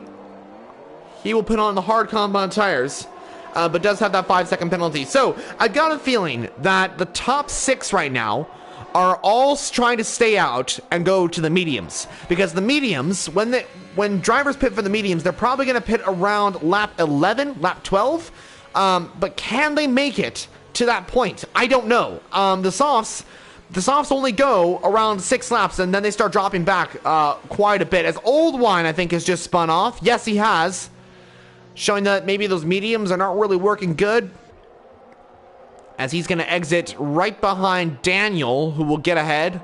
He will put on the hard compound tires, but does have that 5-second penalty. So, I've got a feeling that the top 6 right now are all trying to stay out and go to the mediums, because the mediums, when drivers pit for the mediums, they're probably going to pit around lap 11, lap 12, but can they make it to that point? I don't know. The softs only go around 6 laps, and then they start dropping back quite a bit, as Oldwine, I think, has just spun off. Yes, he has, showing that maybe those mediums are not really working good, as he's going to exit right behind Daniel, who will get ahead.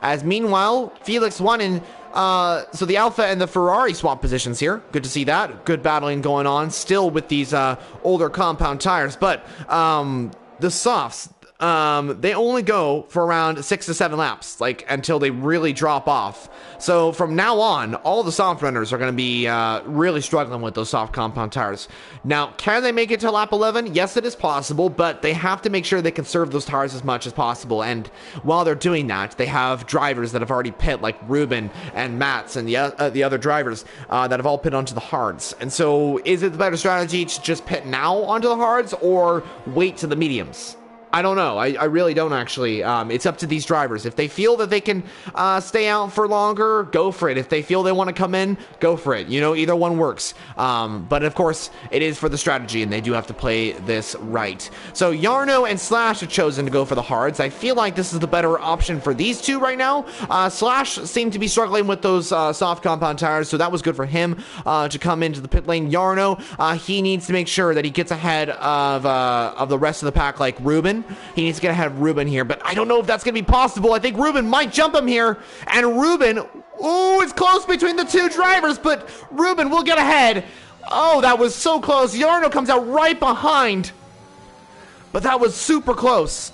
As meanwhile, Felix won in, so the Alpha and the Ferrari swap positions here. Good to see that. Good battling going on still with these older compound tires. But the softs, they only go for around 6 to 7 laps, like until they really drop off. So from now on, all the soft runners are going to be really struggling with those soft compound tires. Now, can they make it to lap 11? Yes, it is possible, but they have to make sure they conserve those tires as much as possible. And while they're doing that, they have drivers that have already pit, like Ruben and Mats and the other drivers that have all pit onto the hards. And so is it the better strategy to just pit now onto the hards or wait to the mediums? I don't know. I really don't actually. It's up to these drivers. If they feel that they can stay out for longer, go for it. If they feel they want to come in, go for it. You know, either one works. But of course, it is for the strategy, and they do have to play this right. So Yarno and Slash have chosen to go for the hards. I feel like this is the better option for these two right now. Slash seemed to be struggling with those soft compound tires, so that was good for him to come into the pit lane. Yarno, he needs to make sure that he gets ahead of the rest of the pack, like Ruben. He needs to get ahead of Ruben here, but I don't know if that's going to be possible. I think Ruben might jump him here, and Ruben, oh, it's close between the two drivers, but Ruben will get ahead. Oh, that was so close. Yarno comes out right behind, but that was super close.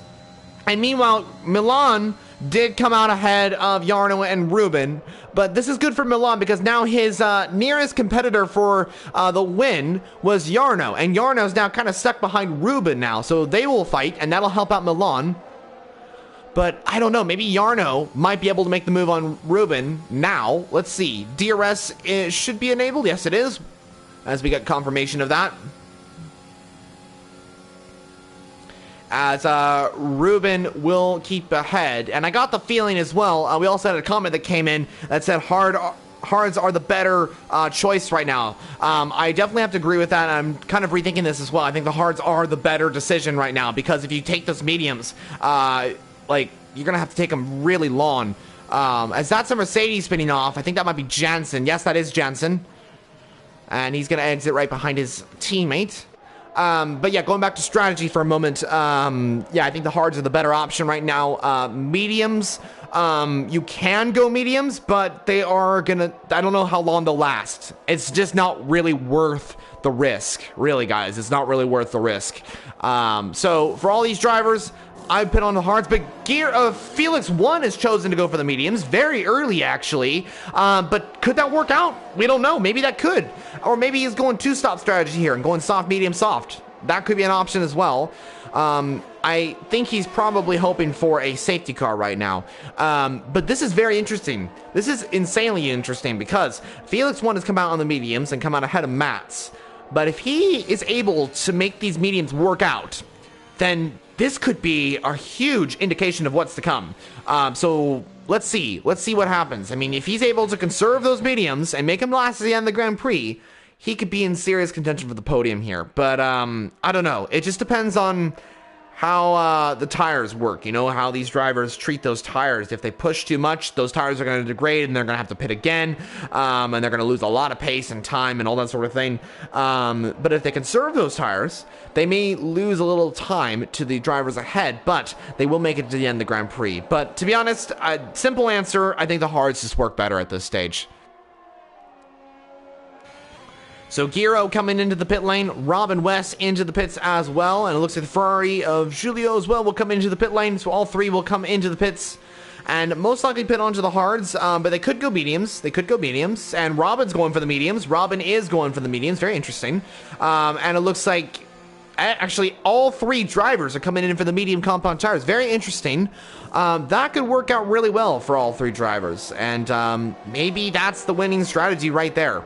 And meanwhile, Milan did come out ahead of Yarno and Ruben, but this is good for Milan because now his nearest competitor for the win was Yarno, and Yarno's now kind of stuck behind Ruben now, so they will fight, and that'll help out Milan. But I don't know, maybe Yarno might be able to make the move on Ruben now. Let's see, DRS should be enabled. Yes, it is, as we got confirmation of that. As Ruben will keep ahead. And I got the feeling as well, we also had a comment that came in that said hards are the better choice right now. I definitely have to agree with that. I'm kind of rethinking this as well. I think the hards are the better decision right now, because if you take those mediums, like, you're going to have to take them really long. As that's a Mercedes spinning off, I think that might be Jansen. Yes, that is Jansen. And he's going to exit right behind his teammate. But yeah, going back to strategy for a moment, yeah, I think the hards are the better option right now. Mediums, you can go mediums, but they are gonna, I don't know how long they'll last. It's just not really worth the risk, really, guys. It's not really worth the risk. So for all these drivers, I put on the hards, but Felix 1 has chosen to go for the mediums very early, actually. But could that work out? We don't know. Maybe that could. Or maybe he's going two-stop strategy here and going soft, medium, soft. That could be an option as well. I think he's probably hoping for a safety car right now. But this is very interesting. This is insanely interesting because Felix 1 has come out on the mediums and come out ahead of Mats. But if he is able to make these mediums work out, then this could be a huge indication of what's to come. So let's see what happens. I mean, if he's able to conserve those mediums and make them last at the end of the Grand Prix, he could be in serious contention for the podium here. But I don't know. It just depends on how the tires work, you know, how these drivers treat those tires. If they push too much, those tires are going to degrade and they're going to have to pit again, and they're going to lose a lot of pace and time and all that sort of thing. But if they conserve those tires, they may lose a little time to the drivers ahead, but they will make it to the end of the Grand Prix. But to be honest, simple answer, I think the hards just work better at this stage. So Giro coming into the pit lane, Robin West into the pits as well, and it looks like the Ferrari of Julio as well will come into the pit lane, so all three will come into the pits, and most likely pit onto the hards, but they could go mediums, and Robin's going for the mediums, Robin is going for the mediums, very interesting, and it looks like, actually, all three drivers are coming in for the medium compound tires, very interesting. That could work out really well for all three drivers, and maybe that's the winning strategy right there.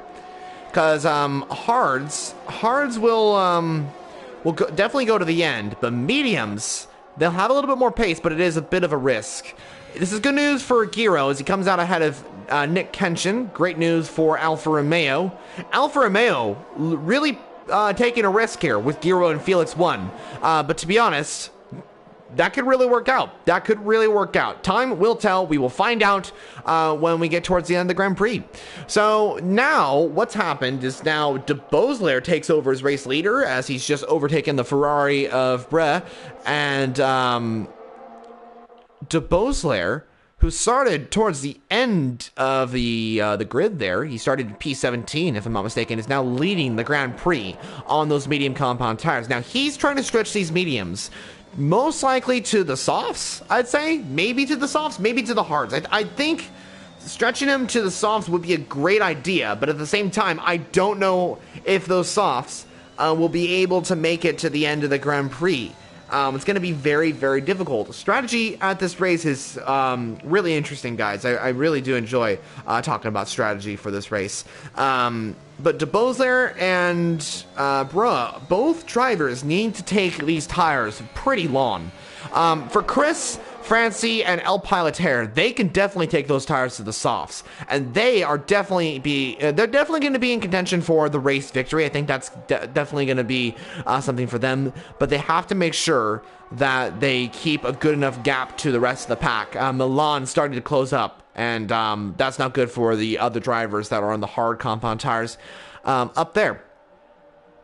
Because hards will definitely go to the end, but mediums, they'll have a little bit more pace, but it is a bit of a risk. This is good news for Giro as he comes out ahead of Nick Kenshin. Great news for Alfa Romeo. Alfa Romeo really taking a risk here with Giro and Felix 1. But to be honest, that could really work out. That could really work out. Time will tell. We will find out when we get towards the end of the Grand Prix. So now what's happened is now De Boselaer takes over as race leader as he's just overtaken the Ferrari of Bre. And De Boselaer, who started towards the end of the grid there, he started in P17 if I'm not mistaken, is now leading the Grand Prix on those medium compound tires. Now he's trying to stretch these mediums most likely to the softs, I'd say. Maybe to the softs, maybe to the hards. I think stretching him to the softs would be a great idea, but at the same time, I don't know if those softs will be able to make it to the end of the Grand Prix. It's going to be very, very difficult. Strategy at this race is really interesting, guys. I really do enjoy talking about strategy for this race. But de Beausoleil and Bruh, both drivers need to take these tires pretty long. For Chris, Francie, and El Pilotaire, they can definitely take those tires to the softs, and they are definitely they're definitely going to be in contention for the race victory. I think that's definitely going to be something for them, but they have to make sure that they keep a good enough gap to the rest of the pack. Milan's starting to close up, and that's not good for the other drivers that are on the hard compound tires up there.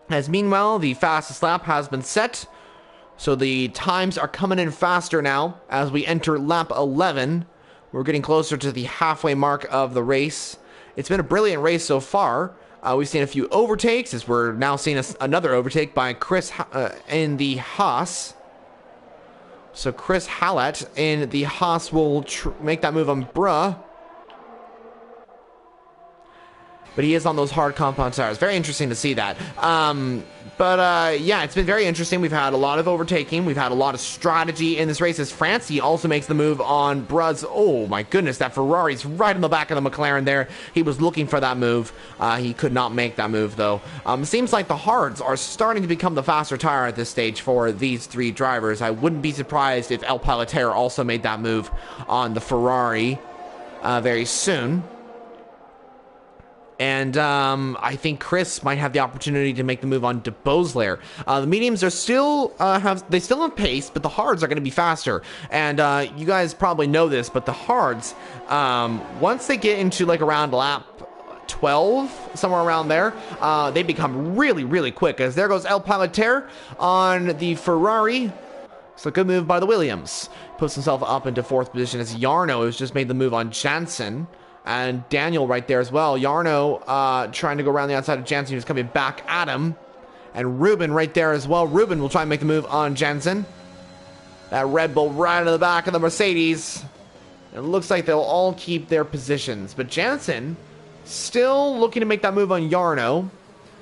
As meanwhile, the fastest lap has been set. So the times are coming in faster now as we enter lap 11. We're getting closer to the halfway mark of the race. It's been a brilliant race so far. We've seen a few overtakes, as we're now seeing another overtake by Chris in the Haas. So Chris Hallett in the Haas will make that move on Bruh. But he is on those hard compound tires. Very interesting to see that. Yeah, it's been very interesting. We've had a lot of overtaking. We've had a lot of strategy in this race as Francie also makes the move on Bruh's. Oh my goodness, that Ferrari's right in the back of the McLaren there. He was looking for that move. He could not make that move though. Seems like the hards are starting to become the faster tire at this stage for these three drivers. I wouldn't be surprised if El Pilotaire also made that move on the Ferrari very soon. And I think Chris might have the opportunity to make the move on de Beausoleil. The mediums are still have pace, but the hards are going to be faster. And you guys probably know this, but the hards, once they get into like around lap 12, somewhere around there, they become really, really quick. As there goes El Pilotaire on the Ferrari. So good move by the Williams. Puts himself up into 4th position as Jarno has just made the move on Jansen. And Daniel right there as well. Jarno trying to go around the outside of Jansen, who's coming back at him. And Ruben right there as well. Ruben will try and make the move on Jansen. That Red Bull right in the back of the Mercedes. It looks like they'll all keep their positions. But Jansen still looking to make that move on Jarno.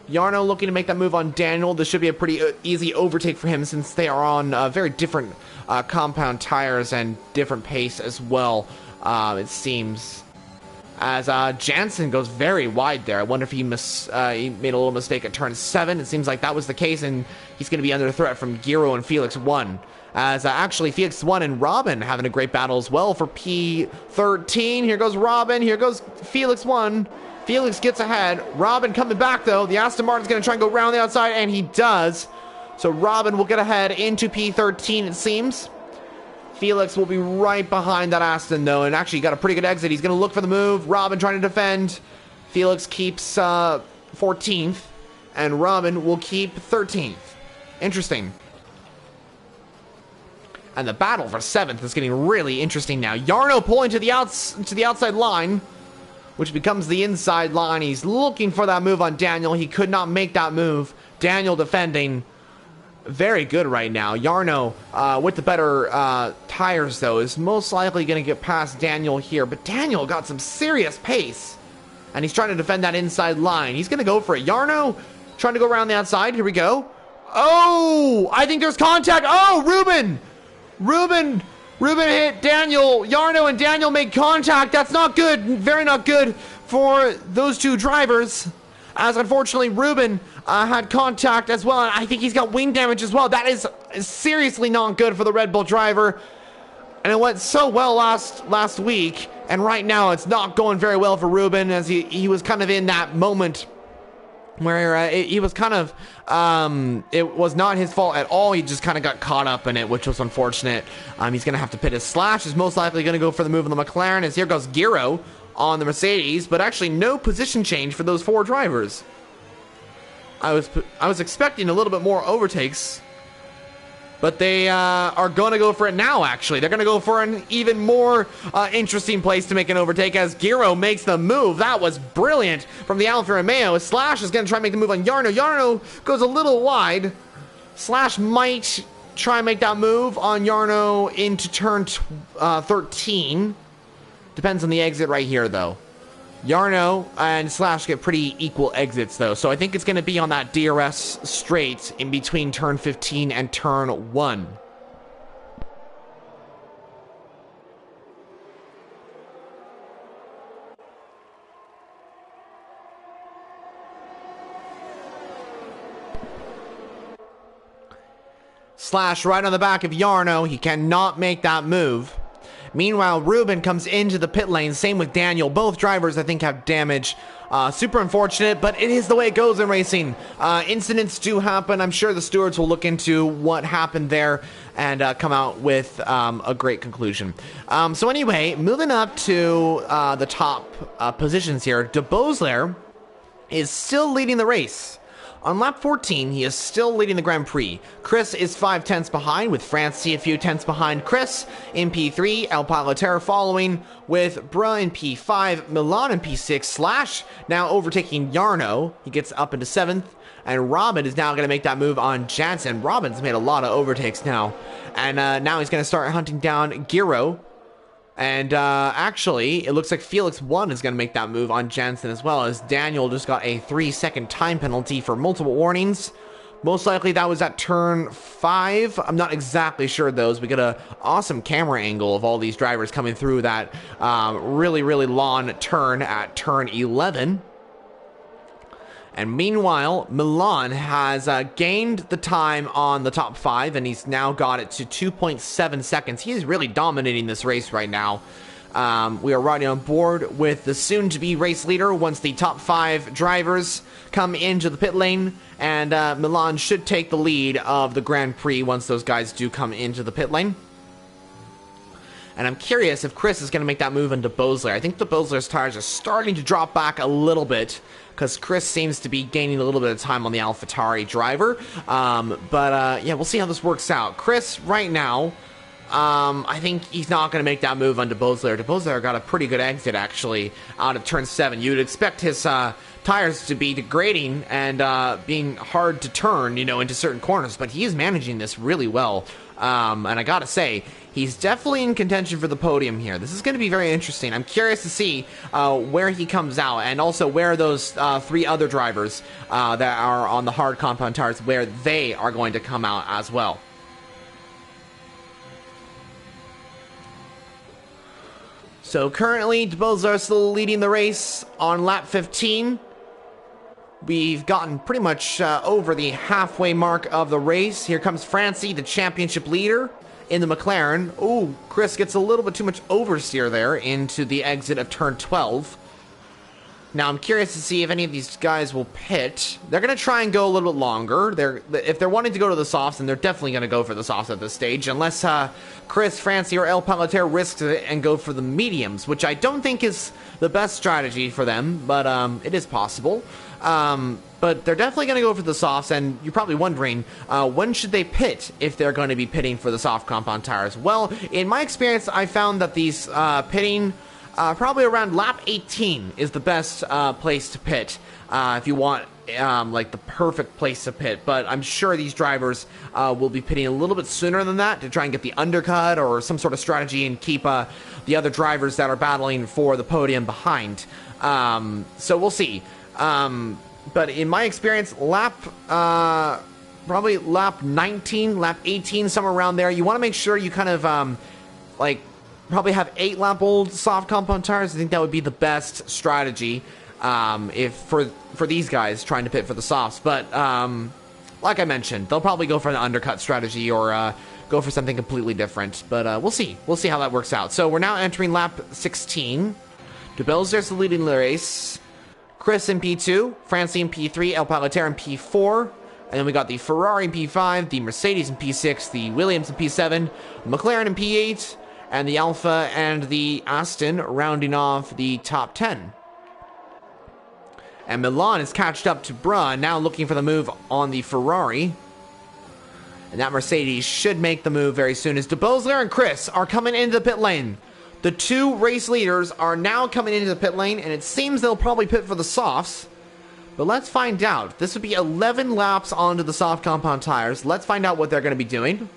Jarno looking to make that move on Daniel. This should be a pretty easy overtake for him since they are on very different compound tires and different pace as well, it seems. As Jansen goes very wide there. I wonder if he made a little mistake at turn 7. It seems like that was the case, and he's going to be under threat from Giro and Felix 1. As actually Felix 1 and Robin having a great battle as well for P13. Here goes Robin. Here goes Felix 1. Felix gets ahead. Robin coming back, though. The Aston Martin's going to try and go around the outside, and he does. So Robin will get ahead into P13, it seems. Felix will be right behind that Aston, though, and actually got a pretty good exit. He's going to look for the move. Robin trying to defend. Felix keeps 14th, and Robin will keep 13th. Interesting. And the battle for 7th is getting really interesting now. Jarno pulling to the outside line, which becomes the inside line. He's looking for that move on Daniel. He could not make that move. Daniel defending. Very good right now. Jarno, with the better tires, though, is most likely going to get past Daniel here. But Daniel got some serious pace. And he's trying to defend that inside line. He's going to go for it. Jarno trying to go around the outside. Here we go. Oh, I think there's contact. Oh, Ruben hit Daniel. Jarno and Daniel made contact. That's not good. Very not good for those two drivers. As unfortunately, Ruben had contact as well, and I think he's got wing damage as well. That is seriously not good for the Red Bull driver. And it went so well last week, and right now it's not going very well for Ruben, as he was kind of in that moment where he was kind of, it was not his fault at all. He just kind of got caught up in it, which was unfortunate. He's going to have to pit his slash. Is most likely going to go for the move on the McLaren, as here goes Giro on the Mercedes, but actually no position change for those 4 drivers. I was expecting a little bit more overtakes, but they are going to go for it now, actually. They're going to go for an even more interesting place to make an overtake as Giro makes the move. That was brilliant from the Alfa Romeo. Slash is going to try and make the move on Jarno. Jarno goes a little wide. Slash might try and make that move on Jarno into turn 13. Depends on the exit right here, though. Jarno and Slash get pretty equal exits, though, so I think it's going to be on that DRS straight in between turn 15 and turn 1. Slash right on the back of Jarno. He cannot make that move. Meanwhile, Ruben comes into the pit lane. Same with Daniel. Both drivers, I think, have damage. Super unfortunate, but it is the way it goes in racing. Incidents do happen. I'm sure the stewards will look into what happened there and come out with a great conclusion. So anyway, moving up to the top positions here, De Bosler is still leading the race. On lap 14, he is still leading the Grand Prix. Chris is 5 tenths behind, with Francie a few tenths behind Chris in P3, El Piloter following, with Bra in P5, Milan in P6, Slash now overtaking Jarno. He gets up into 7th, and Robin is now going to make that move on Jansen. Robin's made a lot of overtakes now, and now he's going to start hunting down Giro. And actually, it looks like Felix 1 is going to make that move on Jansen as well, as Daniel just got a 3-second time penalty for multiple warnings. Most likely that was at turn 5. I'm not exactly sure, though, as we get an awesome camera angle of all these drivers coming through that really, really long turn at turn 11. And meanwhile, Milan has gained the time on the top 5, and he's now got it to 2.7 seconds. He is really dominating this race right now. We are riding on board with the soon-to-be race leader once the top 5 drivers come into the pit lane, and Milan should take the lead of the Grand Prix once those guys do come into the pit lane. And I'm curious if Chris is going to make that move into Bosler. I think the Bosler's tires are starting to drop back a little bit, because Chris seems to be gaining a little bit of time on the AlphaTauri driver. Yeah, we'll see how this works out. Chris, right now, I think he's not going to make that move on De Bosler. De Bosler got a pretty good exit, actually, out of turn 7. You would expect his tires to be degrading and being hard to turn, you know, into certain corners, but he is managing this really well. And I gotta say, he's definitely in contention for the podium here. This is going to be very interesting. I'm curious to see where he comes out, and also where those 3 other drivers that are on the hard compound tires, where they are going to come out as well. So currently, De Bosler is still leading the race on lap 15. We've gotten pretty much over the halfway mark of the race. Here comes Francie, the championship leader in the McLaren. Ooh, Chris gets a little bit too much oversteer there into the exit of turn 12. Now, I'm curious to see if any of these guys will pit. They're going to try and go a little bit longer. If they're wanting to go to the softs, then they're definitely going to go for the softs at this stage, unless Chris, Francie, or El Piloter risks it and go for the mediums, which I don't think is the best strategy for them, but it is possible. But they're definitely going to go for the softs, and you're probably wondering, when should they pit if they're going to be pitting for the soft compound tires? Well, in my experience, I found that these pitting probably around lap 18 is the best place to pit if you want like the perfect place to pit. But I'm sure these drivers will be pitting a little bit sooner than that to try and get the undercut or some sort of strategy and keep the other drivers that are battling for the podium behind. So we'll see. But in my experience, probably lap 19, lap 18, somewhere around there, you want to make sure you kind of like probably have 8-lap-old soft compound tires. I think that would be the best strategy if for these guys trying to pit for the softs. But like I mentioned, they'll probably go for an undercut strategy or go for something completely different. But we'll see. We'll see how that works out. So we're now entering lap 16. De Bosler's leading the race. Chris in P2, Francie in P3, El Piloter in P4. And then we got the Ferrari in P5, the Mercedes in P6, the Williams in P7, McLaren in P8, and the Alpha and the Aston rounding off the top 10. And Milan is catched up to Bra, now looking for the move on the Ferrari. And that Mercedes should make the move very soon, as De Bosler and Chris are coming into the pit lane. The 2 race leaders are now coming into the pit lane, and it seems they'll probably pit for the softs. But let's find out. This would be 11 laps onto the soft compound tires. Let's find out what they're going to be doing.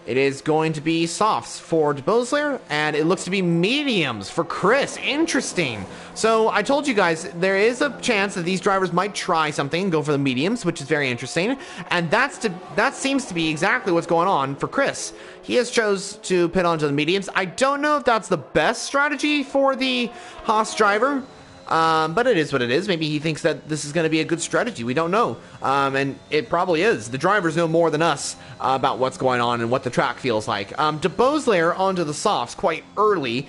It is going to be softs for DeBosler, and it looks to be mediums for Chris. Interesting. So I told you guys there is a chance that these drivers might try something and go for the mediums, which is very interesting. And that seems to be exactly what's going on for Chris. He has chose to pit onto the mediums. I don't know if that's the best strategy for the Haas driver. But it is what it is. Maybe he thinks that this is going to be a good strategy. We don't know. And it probably is. The drivers know more than us about what's going on and what the track feels like. DeBosler onto the softs quite early.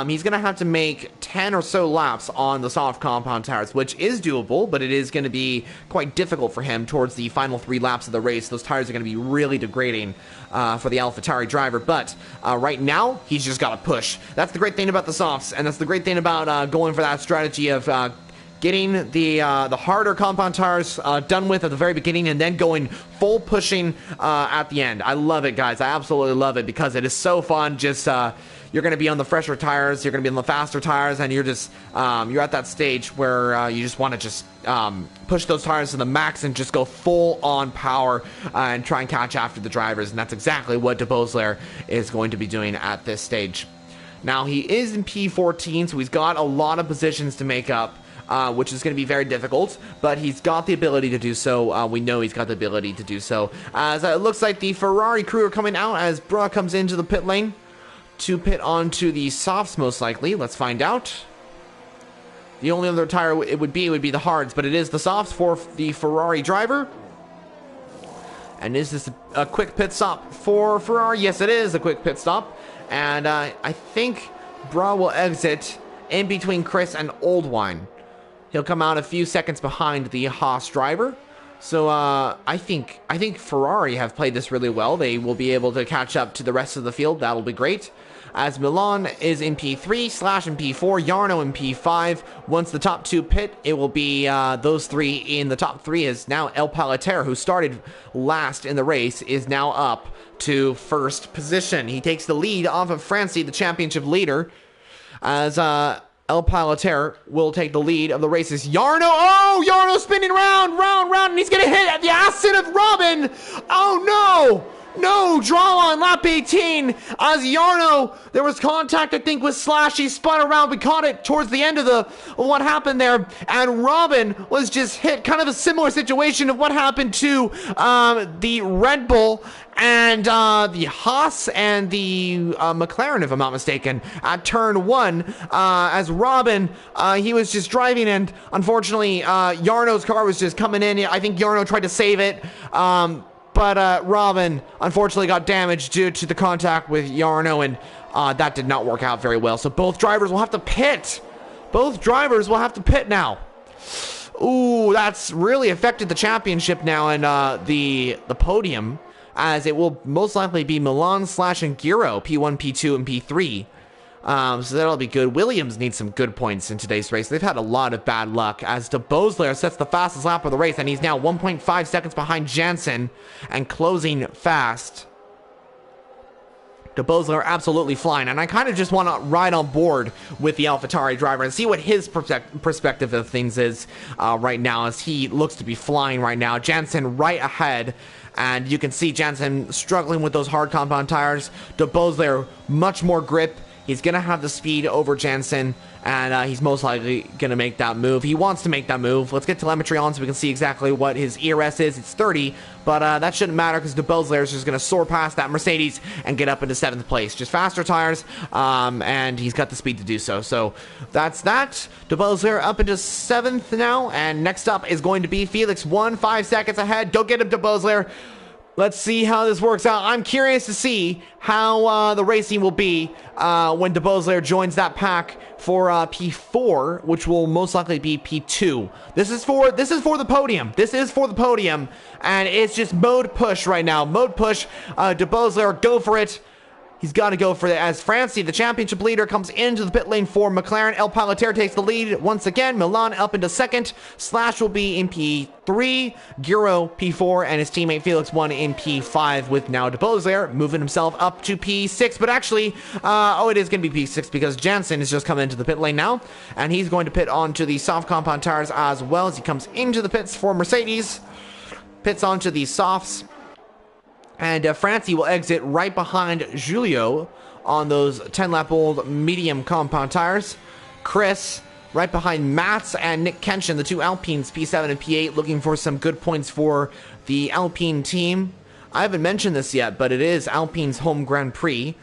He's going to have to make 10 or so laps on the soft compound tires, which is doable, but it is going to be quite difficult for him towards the final 3 laps of the race. Those tires are going to be really degrading for the AlphaTauri driver, but right now, he's just got to push. That's the great thing about the softs, and that's the great thing about going for that strategy of getting the harder compound tires done with at the very beginning and then going full pushing at the end. I love it, guys. I absolutely love it because it is so fun. Just you're going to be on the fresher tires, you're going to be on the faster tires, and you're just you're at that stage where you just want to just push those tires to the max and just go full on power and try and catch after the drivers. And that's exactly what DeBosler is going to be doing at this stage. Now, he is in P14, so he's got a lot of positions to make up, which is going to be very difficult, but he's got the ability to do so. We know he's got the ability to do so. As it looks like the Ferrari crew are coming out as Bra comes into the pit lane to pit onto the softs, most likely. Let's find out. The only other tire it would be the hards, but it is the softs for the Ferrari driver. And is this a quick pit stop for Ferrari? Yes, it is a quick pit stop. And I think Bra will exit in between Chris and Oldwine. He'll come out a few seconds behind the Haas driver. So I think Ferrari have played this really well. They will be able to catch up to the rest of the field. That'll be great. As Milan is in P3, Slash in P4, Jarno in P5. Once the top 2 pit, it will be those 3 in the top 3 is now El Palater, who started last in the race, is now up to first position. He takes the lead off of Francie, the championship leader, as El Palater will take the lead of the races. Jarno spinning round, and he's going to hit at the acid of Robin. Oh, no. No, draw on lap 18 as Jarno, there was contact, I think, with Slash. He spun around. We caught it towards the end of what happened there. And Robin was just hit, kind of a similar situation of what happened to the Red Bull and the Haas and the McLaren, if I'm not mistaken, at turn 1. As Robin, he was just driving, and unfortunately, Jarno's car was just coming in. I think Jarno tried to save it. But Robin, unfortunately, got damaged due to the contact with Jarno, and that did not work out very well. So both drivers will have to pit. Both drivers will have to pit now. Ooh, that's really affected the championship now and the podium, as it will most likely be Milan, Slash, and Giro, P1, P2, and P3. So that'll be good. Williams needs some good points in today's race. They've had a lot of bad luck as DeBosler sets the fastest lap of the race, and he's now 1.5 seconds behind Jansen and closing fast. DeBosler absolutely flying, and I kind of just want to ride on board with the AlphaTauri driver and see what his perspective of things is right now, as he looks to be flying right now. Jansen right ahead, and you can see Jansen struggling with those hard compound tires. DeBosler much more grip. He's going to have the speed over Jansen, and he's most likely going to make that move. He wants to make that move. Let's get telemetry on so we can see exactly what his ERS is. It's 30, but that shouldn't matter because DeBosler is just going to soar past that Mercedes and get up into 7th place. Just faster tires, and he's got the speed to do so. So that's that. DeBosler up into 7th now, and next up is going to be Felix 5 seconds ahead. Go get him, DeBosler. Let's see how this works out. I'm curious to see how the racing will be when DeBosler joins that pack for P4, which will most likely be P2. This is for the podium. This is for the podium, and it's just mode push right now. Mode push. DeBosler, go for it. He's got to go for it as Francie, the championship leader, comes into the pit lane for McLaren. El Palater takes the lead once again. Milan up into 2nd. Slash will be in P3. Giro P4, and his teammate Felix 1 in P5, with now DeBosler moving himself up to P6. But actually, it is going to be P6 because Jansen has just come into the pit lane now, and he's going to pit onto the soft compound tires as well as he comes into the pits for Mercedes. Pits onto the softs. And Francie will exit right behind Julio on those 10-lap-old medium compound tires. Chris right behind Mats and Nick Kenshin, the two Alpines, P7 and P8, looking for some good points for the Alpine team. I haven't mentioned this yet, but it is Alpine's home Grand Prix.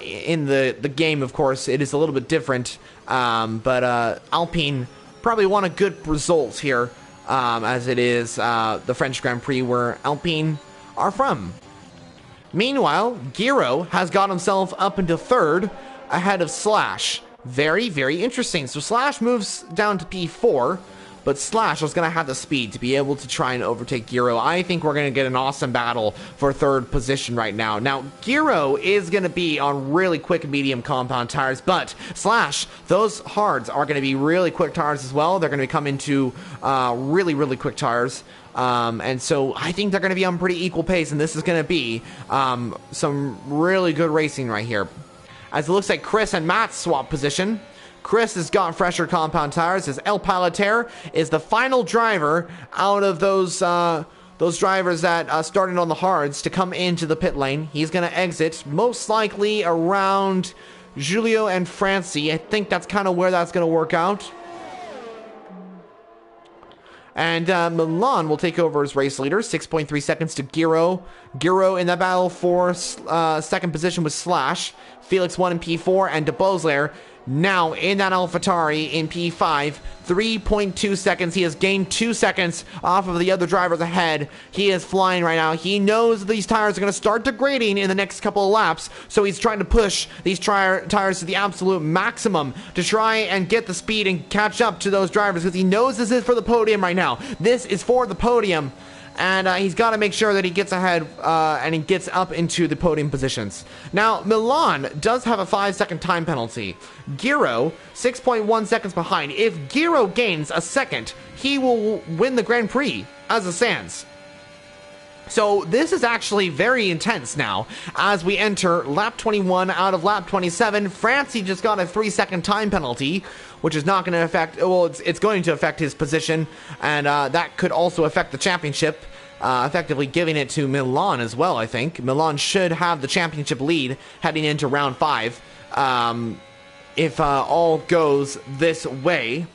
In the game, of course, it is a little bit different, but Alpine probably want a good result here, as it is the French Grand Prix where Alpine are from. Meanwhile, Giro has got himself up into third ahead of Slash. Very, very interesting. So Slash moves down to P4, but Slash is going to have the speed to be able to try and overtake Giro. I think we're going to get an awesome battle for third position right now. Now, Giro is going to be on really quick medium compound tires, but Slash, those hards are going to be really quick tires as well. They're going to come into really, really quick tires. And so I think they're going to be on pretty equal pace, and this is going to be some really good racing right here. As it looks like Chris and Matt swap position. Chris has got fresher compound tires as El Palater is the final driver out of those drivers that started on the hards to come into the pit lane. He's going to exit most likely around Julio and Francie. I think that's kind of where that's going to work out. And Milan will take over as race leader, 6.3 seconds to Giro. Giro in the battle for second position with Slash. Felix 1 in P4, and De Bosler now in that AlphaTauri in P5, 3.2 seconds. He has gained 2 seconds off of the other drivers ahead. He is flying right now. He knows these tires are going to start degrading in the next couple of laps, so he's trying to push these tires to the absolute maximum to try and get the speed and catch up to those drivers, because he knows this is for the podium right now. This is for the podium. And he's got to make sure that he gets ahead and he gets up into the podium positions. Now, Milan does have a 5-second time penalty. Giro, 6.1 seconds behind. If Giro gains a second, he will win the Grand Prix as it stands. So this is actually very intense now as we enter lap 21 out of lap 27. Francie just got a 3-second time penalty, which is not going to affect, well, it's going to affect his position, and that could also affect the championship, effectively giving it to Milan as well, I think. Milan should have the championship lead heading into round 5 if all goes this way.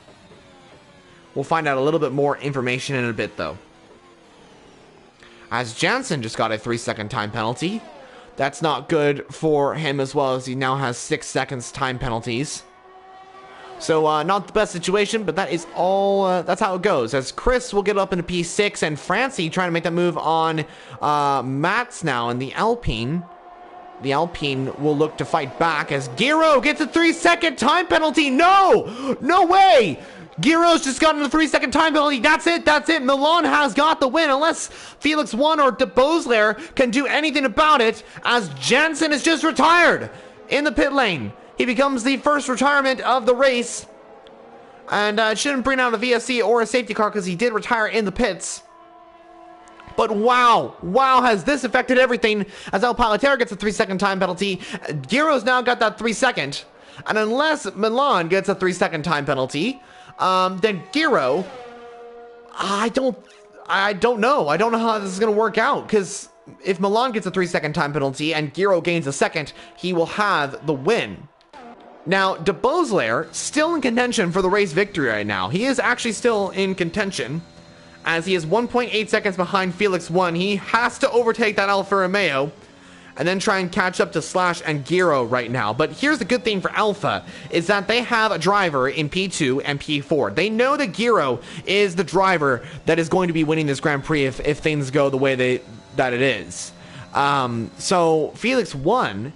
We'll find out a little bit more information in a bit, though. As Jansen just got a 3-second time penalty. That's not good for him as well, as he now has 6 seconds time penalties. So not the best situation, but that is all, that's how it goes. As Chris will get up into P6, and Francie trying to make that move on Mats now in the Alpine. The Alpine will look to fight back as Giro gets a 3-second time penalty. No! No way! Giro's just gotten a 3-second time penalty. That's it. That's it. Milan has got the win, unless Felix 1 or De Bosler can do anything about it, as Jansen is just retired in the pit lane. He becomes the first retirement of the race, and shouldn't bring out a VSC or a safety car because he did retire in the pits. But wow, has this affected everything, as El Palater gets a 3-second time penalty. Giro's now got that 3-second, and unless Milan gets a 3-second time penalty, then Giro, I don't know. I don't know how this is going to work out, because if Milan gets a 3-second time penalty and Giro gains a second, he will have the win. Now, De Bosler still in contention for the race victory right now. He is actually still in contention, as he is 1.8 seconds behind Felix 1. He has to overtake that Alfa Romeo and then try and catch up to Slash and Giro right now. But here's the good thing for Alfa, is that they have a driver in P2 and P4. They know that Giro is the driver that is going to be winning this Grand Prix if things go the way that it is. So Felix 1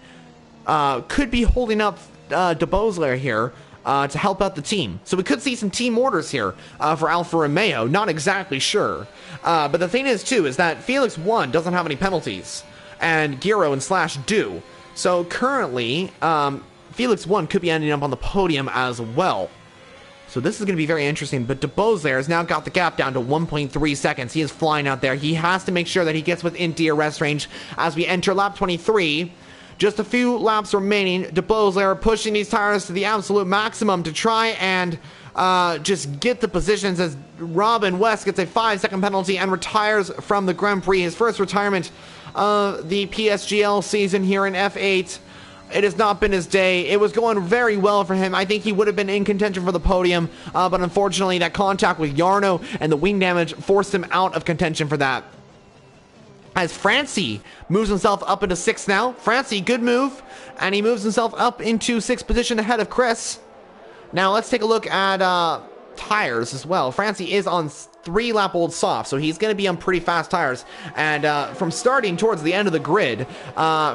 could be holding up De Bosler here to help out the team. So we could see some team orders here for Alfa Romeo. Not exactly sure. But the thing is, too, is that Felix 1 doesn't have any penalties, and Giro and Slash do. So currently, Felix 1 could be ending up on the podium as well. So this is going to be very interesting. But De Bosler has now got the gap down to 1.3 seconds. He is flying out there. He has to make sure that he gets within DRS range as we enter lap 23. Just a few laps remaining. De Bosler pushing these tires to the absolute maximum to try and just get the positions, as Robin West gets a 5-second penalty and retires from the Grand Prix. His first retirement of the PSGL season here in F8. It has not been his day. It was going very well for him. I think he would have been in contention for the podium, but unfortunately that contact with Yarno and the wing damage forced him out of contention for that. As Francie moves himself up into 6th now. Francie, good move, and he moves himself up into 6th position ahead of Chris. Now let's take a look at tires as well. Francie is on 3-lap-old soft, so he's going to be on pretty fast tires. And from starting towards the end of the grid,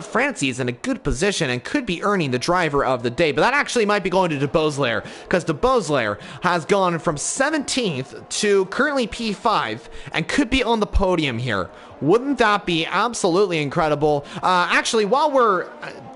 Francie is in a good position and could be earning the driver of the day. But that actually might be going to DeBeauzelaire, because DeBeauzelaire has gone from 17th to currently P5 and could be on the podium here. Wouldn't that be absolutely incredible? Actually, while we're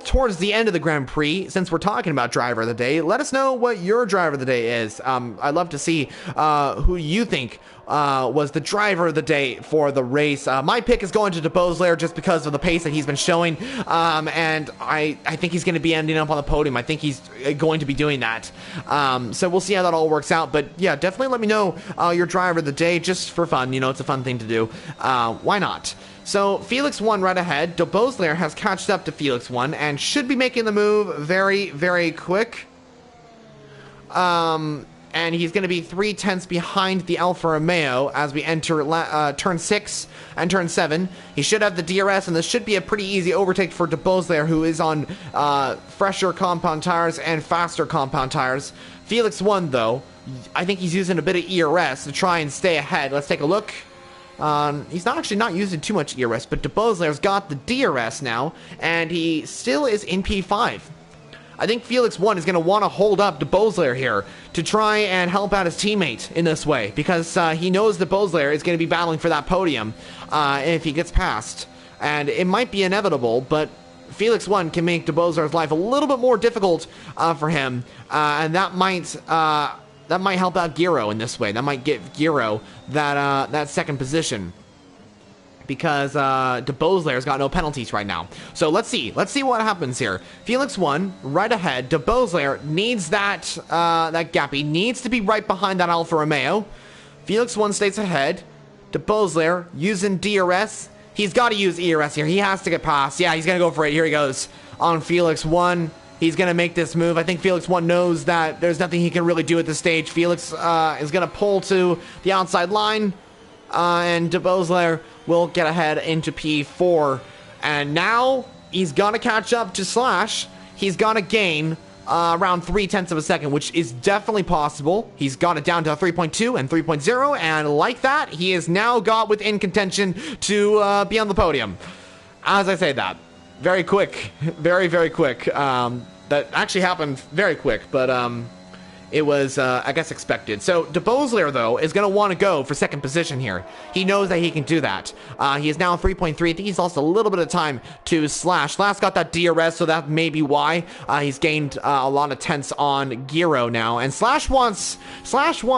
towards the end of the Grand Prix, since we're talking about driver of the day, let us know what your driver of the day is. I'd love to see who you think was the driver of the day for the race. My pick is going to DeBeauzelaire just because of the pace that he's been showing, and I think he's going to be ending up on the podium. I think he's going to be doing that. So we'll see how that all works out. But yeah, definitely let me know your driver of the day just for fun. You know, it's a fun thing to do. Why not? So Felix 1 right ahead. DeBeauzelaire has catched up to Felix 1 and should be making the move very, very quick. And he's going to be 3/10 behind the Alfa Romeo as we enter turn 6 and turn 7. He should have the DRS, and this should be a pretty easy overtake for DeBeauzelaire, who is on fresher compound tires and faster compound tires. Felix 1, though, I think he's using a bit of ERS to try and stay ahead. Let's take a look. He's not using too much ERS, but DeBeauzelaire's got the DRS now, and he still is in P5. I think Felix 1 is going to want to hold up DeBeauzelaire here to try and help out his teammate in this way, because he knows DeBeauzelaire is going to be battling for that podium if he gets past. And it might be inevitable, but Felix 1 can make DeBeauzelaire's life a little bit more difficult for him, and that might help out Giro in this way. That might give Giro that second position, because DeBeauzelaire's got no penalties right now. So let's see what happens here. Felix 1 right ahead. DeBeauzelaire needs that gap. He needs to be right behind that Alfa Romeo. Felix 1 stays ahead. DeBeauzelaire using DRS. He's got to use ERS here. He has to get past. Yeah, he's gonna go for it. Here he goes on Felix 1. He's going to make this move. I think Felix 1 knows that there's nothing he can really do at this stage. Felix is going to pull to the outside line, and DeBeauzelaire will get ahead into P4. And now he's going to catch up to Slash. He's going to gain around 0.3 of a second, which is definitely possible. He's got it down to 3.2 and 3.0, and like that, he is now got within contention to be on the podium. As I say that, very quick, very, very quick. That actually happened very quick, but it was, I guess, expected. So DeBeauzelaire, though, is going to want to go for second position here. He knows that he can do that. He is now 3.3. I think he's lost a little bit of time to Slash. Slash got that DRS, so that may be why he's gained a lot of tenths on Giro now. And Slash wants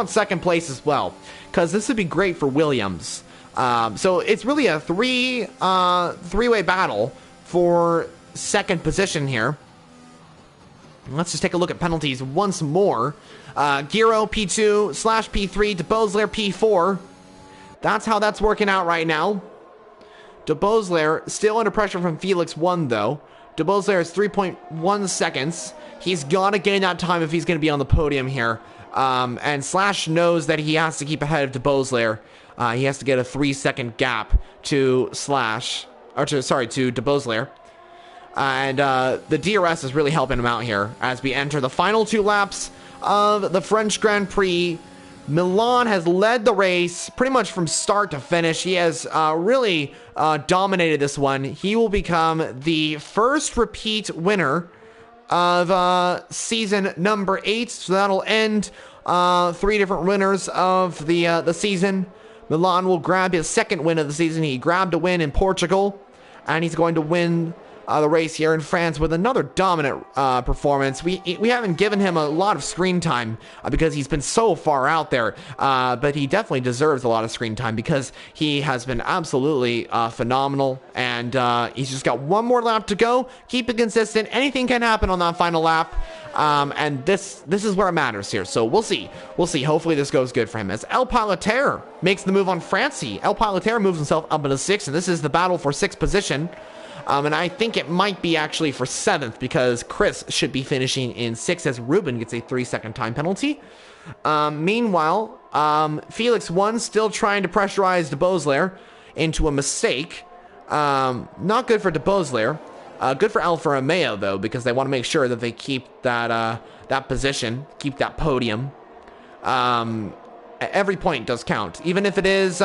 second place as well, because this would be great for Williams. So it's really a three-way battle for second position here. Let's just take a look at penalties once more. Giro P2, Slash P3, DeBeauzelaire P4. That's how that's working out right now. DeBeauzelaire still under pressure from Felix 1, though. DeBeauzelaire is 3.1 seconds. He's got to gain that time if he's going to be on the podium here. And Slash knows that he has to keep ahead of DeBeauzelaire. He has to get a 3-second gap to DeBeauzelaire. And the DRS is really helping him out here as we enter the final 2 laps of the French Grand Prix. Milan has led the race pretty much from start to finish. He has really dominated this one. He will become the first repeat winner of season number 8. So that'll end 3 different winners of the season. Milan will grab his second win of the season. He grabbed a win in Portugal, and he's going to win the race here in France with another dominant performance. We haven't given him a lot of screen time because he's been so far out there, but he definitely deserves a lot of screen time because he has been absolutely phenomenal, and and he's just got one more lap to go. Keep it consistent. Anything can happen on that final lap. And this is where it matters here. So we'll see. We'll see. Hopefully this goes good for him. As El Palater makes the move on Francie. El Palater moves himself up into 6th, and this is the battle for 6th position. And I think it might be actually for 7th, because Chris should be finishing in 6th as Ruben gets a 3-second time penalty. Meanwhile, Felix 1 still trying to pressurize De Beausoleil into a mistake. Not good for De Beausoleil. Good for Alfa Romeo, though, because they want to make sure that they keep that that position, keep that podium. Every point does count. Even if it is,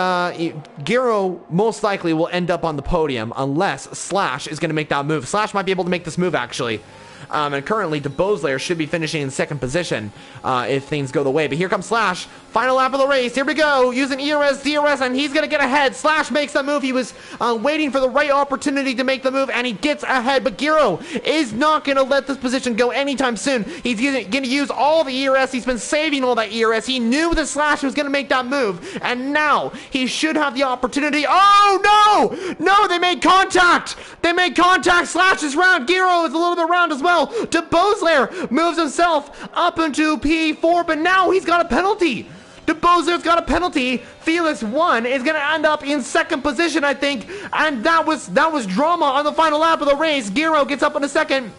Giro most likely will end up on the podium unless Slash is going to make that move. Slash might be able to make this move, actually. And currently, De Beausoleil should be finishing in 2nd position if things go the way. But here comes Slash. Final lap of the race. Here we go. Using ERS, DRS, and he's going to get ahead. Slash makes that move. He was waiting for the right opportunity to make the move, and he gets ahead. But Giro is not going to let this position go anytime soon. He's going to use all the ERS. He's been saving all that ERS. He knew that Slash was going to make that move, and now he should have the opportunity. Oh, no! No, they made contact! They made contact! Slash is round. Giro is a little bit round as well. De Beausoleil moves himself up into P4, but now he's got a penalty. De Beausoleil's got a penalty. Felix 1 is going to end up in 2nd position, I think, and that was drama on the final lap of the race. Giro gets up in a 2nd,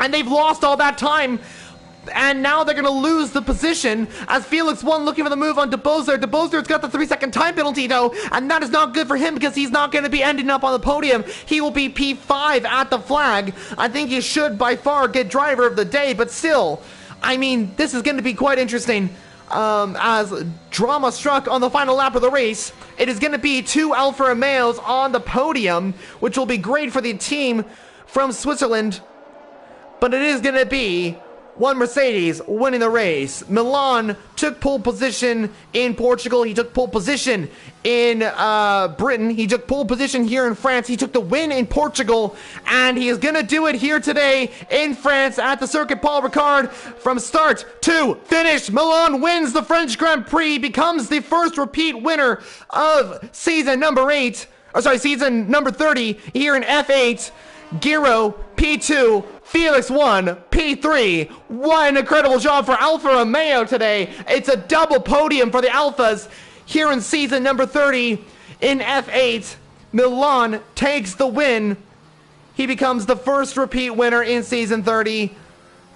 and they've lost all that time. And now they're going to lose the position as Felix 1 looking for the move on De Beausoleil. De Beausoleil's got the 3-second time penalty, though, and that is not good for him because he's not going to be ending up on the podium. He will be P5 at the flag. I think he should by far get driver of the day, but still, I mean, this is going to be quite interesting. As drama struck on the final lap of the race, it is going to be 2 Alfa Romeos on the podium, which will be great for the team from Switzerland, but it is going to be 1 Mercedes winning the race. Milan took pole position in Portugal. He took pole position in Britain. He took pole position here in France. He took the win in Portugal, and he is going to do it here today in France at the Circuit Paul Ricard. From start to finish, Milan wins the French Grand Prix, becomes the first repeat winner of season number 30 here in F8. Giro P2, Felix 1, P3. What an incredible job for Alfa Romeo today. It's a double podium for the Alphas here in season number 30 in F8. Milan takes the win. He becomes the first repeat winner in season 30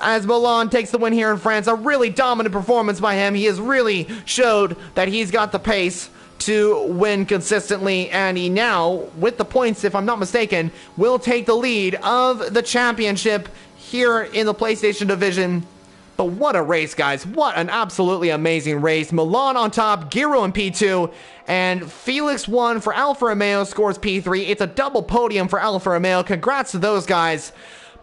as Milan takes the win here in France. A really dominant performance by him. He has really showed that he's got the pace to win consistently, and he now, with the points, if I'm not mistaken, will take the lead of the championship here in the PlayStation division. But what a race, guys. What an absolutely amazing race. Milan on top, Giro in P2, and Felix 1 for Alfa Romeo scores P3. It's a double podium for Alfa Romeo. Congrats to those guys.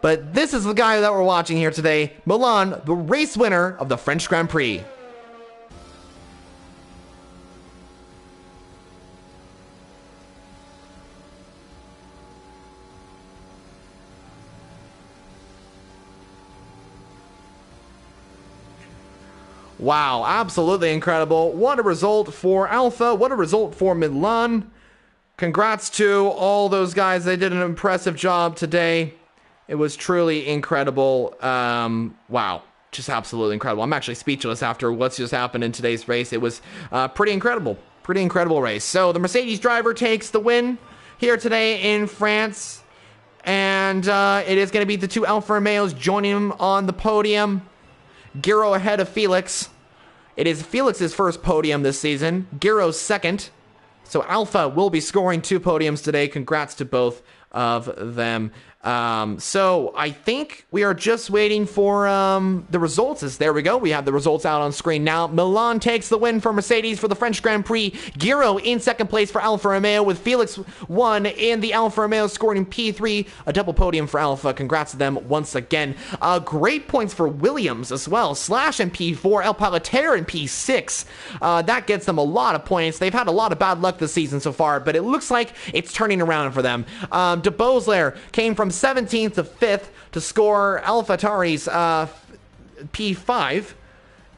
But this is the guy that we're watching here today. Milan, the race winner of the French Grand Prix. Wow, absolutely incredible. What a result for Alpha. What a result for Milan. Congrats to all those guys. They did an impressive job today. It was truly incredible. Wow, just absolutely incredible. I'm actually speechless after what's just happened in today's race. It was pretty incredible. Pretty incredible race. So the Mercedes driver takes the win here today in France. And it is going to be the 2 Alfa Romeos joining him on the podium. Giro ahead of Felix. It is Felix's first podium this season. Giro's second. So Alpha will be scoring 2 podiums today. Congrats to both of them. So I think we are just waiting for the results. There we go. We have the results out on screen now. Milan takes the win for Mercedes for the French Grand Prix. Giro in second place for Alfa Romeo, with Felix 1 in the Alfa Romeo scoring P3. A double podium for Alfa. Congrats to them once again. Great points for Williams as well. Slash in P4, El Palater in P6. That gets them a lot of points. They've had a lot of bad luck this season so far, but it looks like it's turning around for them. De Beausoleil came from 17th to 5th to score AlphaTauri's P5.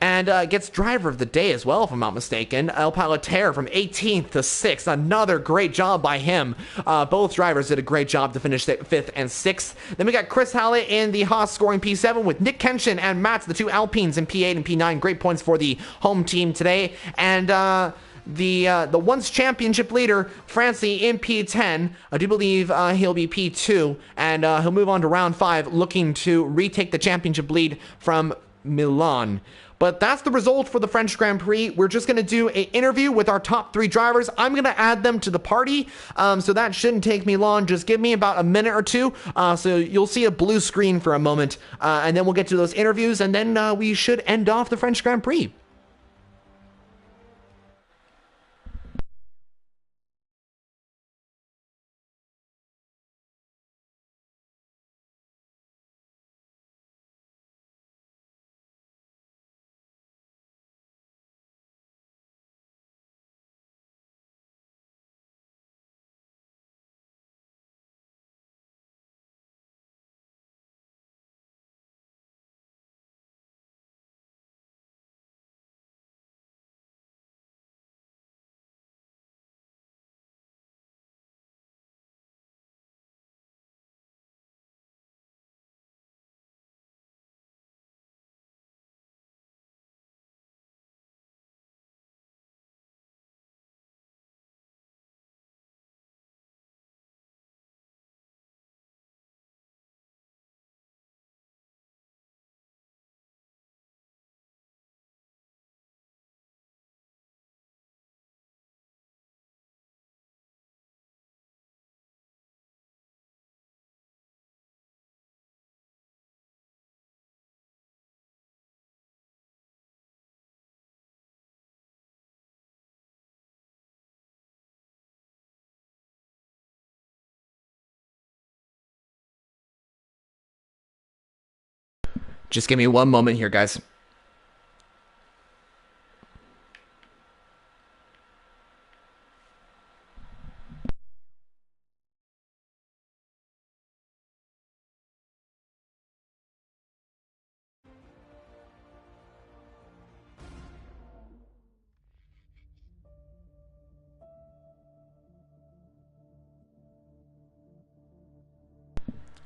and gets driver of the day as well, if I'm not mistaken. El Palater from 18th to 6th. Another great job by him. Both drivers did a great job to finish 5th and 6th. Then we got Chris Hallett in the Haas scoring P7 with Nick Kenshin and Mats, the two Alpines, in P8 and P9. Great points for the home team today. And the once championship leader, Francie, in P10. I do believe he'll be P2, and he'll move on to round 5, looking to retake the championship lead from Milan. But that's the result for the French Grand Prix. We're just going to do an interview with our top 3 drivers. I'm going to add them to the party, so that shouldn't take me long. Just give me about a minute or two, so you'll see a blue screen for a moment, and then we'll get to those interviews, and then we should end off the French Grand Prix. Just give me one moment here, guys.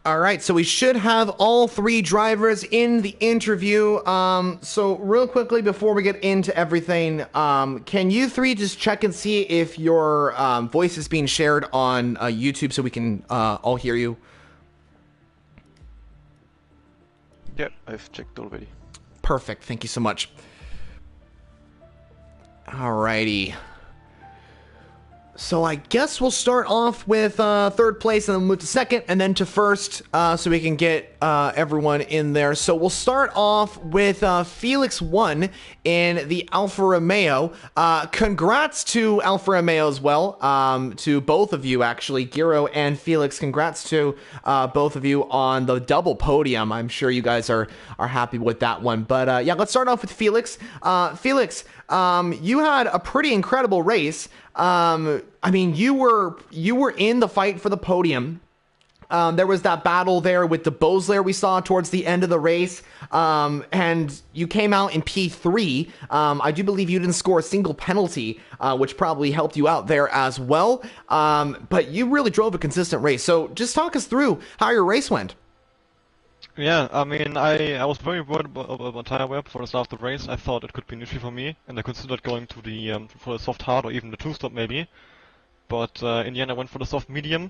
All right, so we should have all 3 drivers in the interview. So real quickly before we get into everything, can you 3 just check and see if your voice is being shared on YouTube so we can all hear you? Yeah, I've checked already. Perfect, thank you so much. Alrighty. So I guess we'll start off with 3rd place and then move to 2nd and then to 1st so we can get everyone in there. So we'll start off with Felix 1 in the Alfa Romeo. Congrats to Alfa Romeo as well, to both of you actually, Giro and Felix. Congrats to both of you on the double podium. I'm sure you guys are happy with that one. But yeah, let's start off with Felix. Felix, you had a pretty incredible race. I mean, you were in the fight for the podium. There was that battle there with the Bosler we saw towards the end of the race, and you came out in P3. I do believe you didn't score a single penalty, which probably helped you out there as well. But you really drove a consistent race. So just talk us through how your race went. Yeah, I mean, I was very worried about tire wear before the start of the race. I thought it could be an issue for me, and I considered going to the for the soft hard or even the 2-stop maybe. But in the end, I went for the soft medium,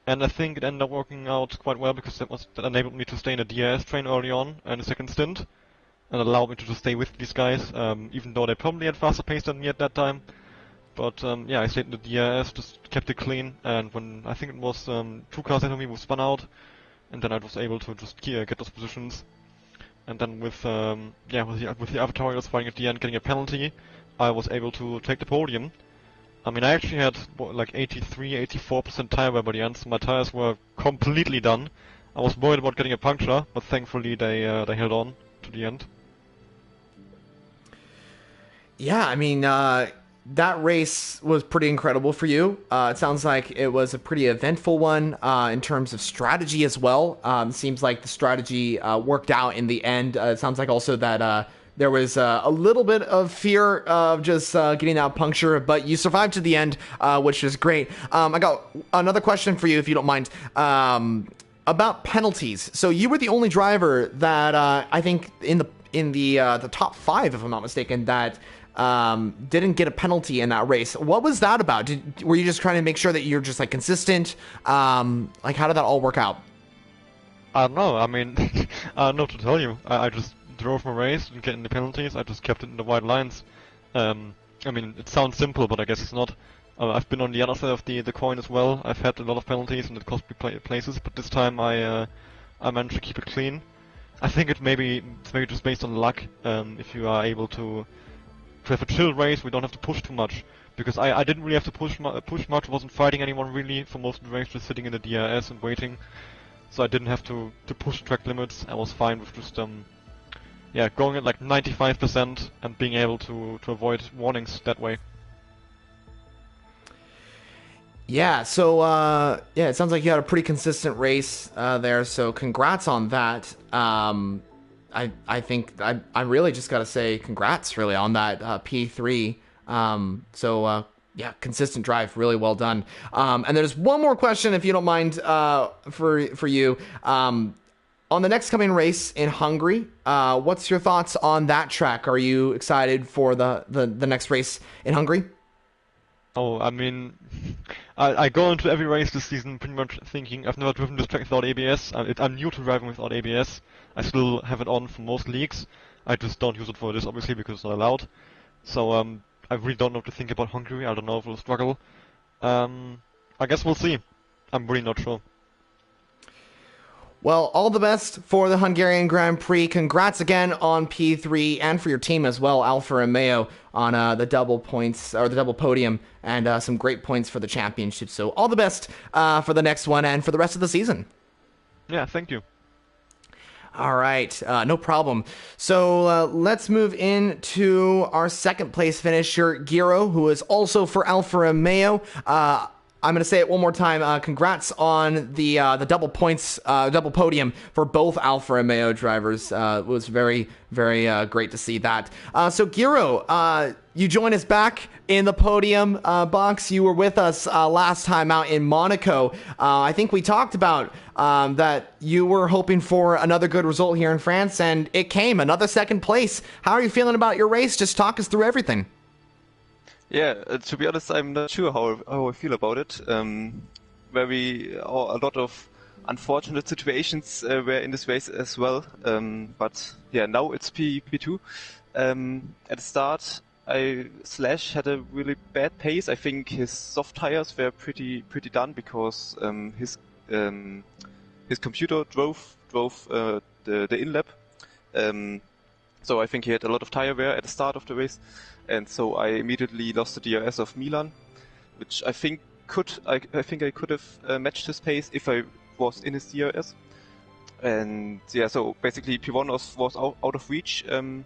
and I think it ended up working out quite well because that enabled me to stay in a DRS train early on in the 2nd stint, and allowed me to just stay with these guys, even though they probably had faster pace than me at that time. But yeah, I stayed in the DRS, just kept it clean, and when I think it was 2 cars ahead of me who spun out. And then I was able to just get those positions, and then with the Avatarios fighting at the end, getting a penalty, I was able to take the podium. I mean, I actually had like 83-84% tire wear by the end, so my tires were completely done. I was worried about getting a puncture, but thankfully they held on to the end. Yeah, I mean, that race was pretty incredible for you. It sounds like it was a pretty eventful one in terms of strategy as well. Seems like the strategy worked out in the end. It sounds like also that there was a little bit of fear of just getting that puncture, but you survived to the end, which is great. I got another question for you, if you don't mind, about penalties. So you were the only driver that I think in the top 5, if I'm not mistaken, that didn't get a penalty in that race. What was that about? Were you just trying to make sure that you're just like consistent? Like, how did that all work out? I don't know. I mean, I don't know what to tell you. I just drove my race, didn't get any penalties. I just kept it in the white lines. I mean, it sounds simple, but I guess it's not. I've been on the other side of the coin as well. I've had a lot of penalties and it cost me places, but this time I managed to keep it clean. I think it's maybe just based on luck. If you are able to have a chill race, we don't have to push too much. Because I didn't really have to push much. Wasn't fighting anyone really for most of the race, just sitting in the DRS and waiting. So I didn't have to push track limits. I was fine with just going at like 95% and being able to avoid warnings that way. Yeah, so it sounds like you had a pretty consistent race there. So congrats on that. I think I really just got to say congrats really on that P3. Yeah, consistent drive, really well done. And there's one more question, if you don't mind, for you. On the next coming race in Hungary, what's your thoughts on that track? Are you excited for the next race in Hungary? Oh, I mean, I go into every race this season pretty much thinking I've never driven this track without ABS. I'm new to driving without ABS. I still have it on for most leagues. I just don't use it for this, obviously, because it's not allowed. So, I really don't know what to think about Hungary. I don't know if we'll struggle. I guess we'll see. I'm really not sure. Well, all the best for the Hungarian Grand Prix. Congrats again on P3 and for your team as well, Alfa Romeo, on the double points or the double podium and some great points for the championship. So all the best for the next one and for the rest of the season. Yeah, thank you. All right, no problem. So let's move into our second place finisher, Giro, who is also for Alfa Romeo. I'm going to say it one more time. Congrats on the double points, double podium for both Alfa Romeo drivers. It was very, very great to see that. So Giro, you join us back in the podium box. You were with us last time out in Monaco. I think we talked about that you were hoping for another good result here in France, and it came, another second place. How are you feeling about your race? Just talk us through everything. Yeah, to be honest, I'm not sure how I feel about it. A lot of unfortunate situations were in this race as well. But yeah, now it's P2. At the start, Slash had a really bad pace. I think his soft tires were pretty done because his computer drove the in lap. So I think he had a lot of tire wear at the start of the race. And so I immediately lost the DRS of Milan, which I think I could have matched his pace if I was in his DRS. And yeah, so basically P1 was out of reach. And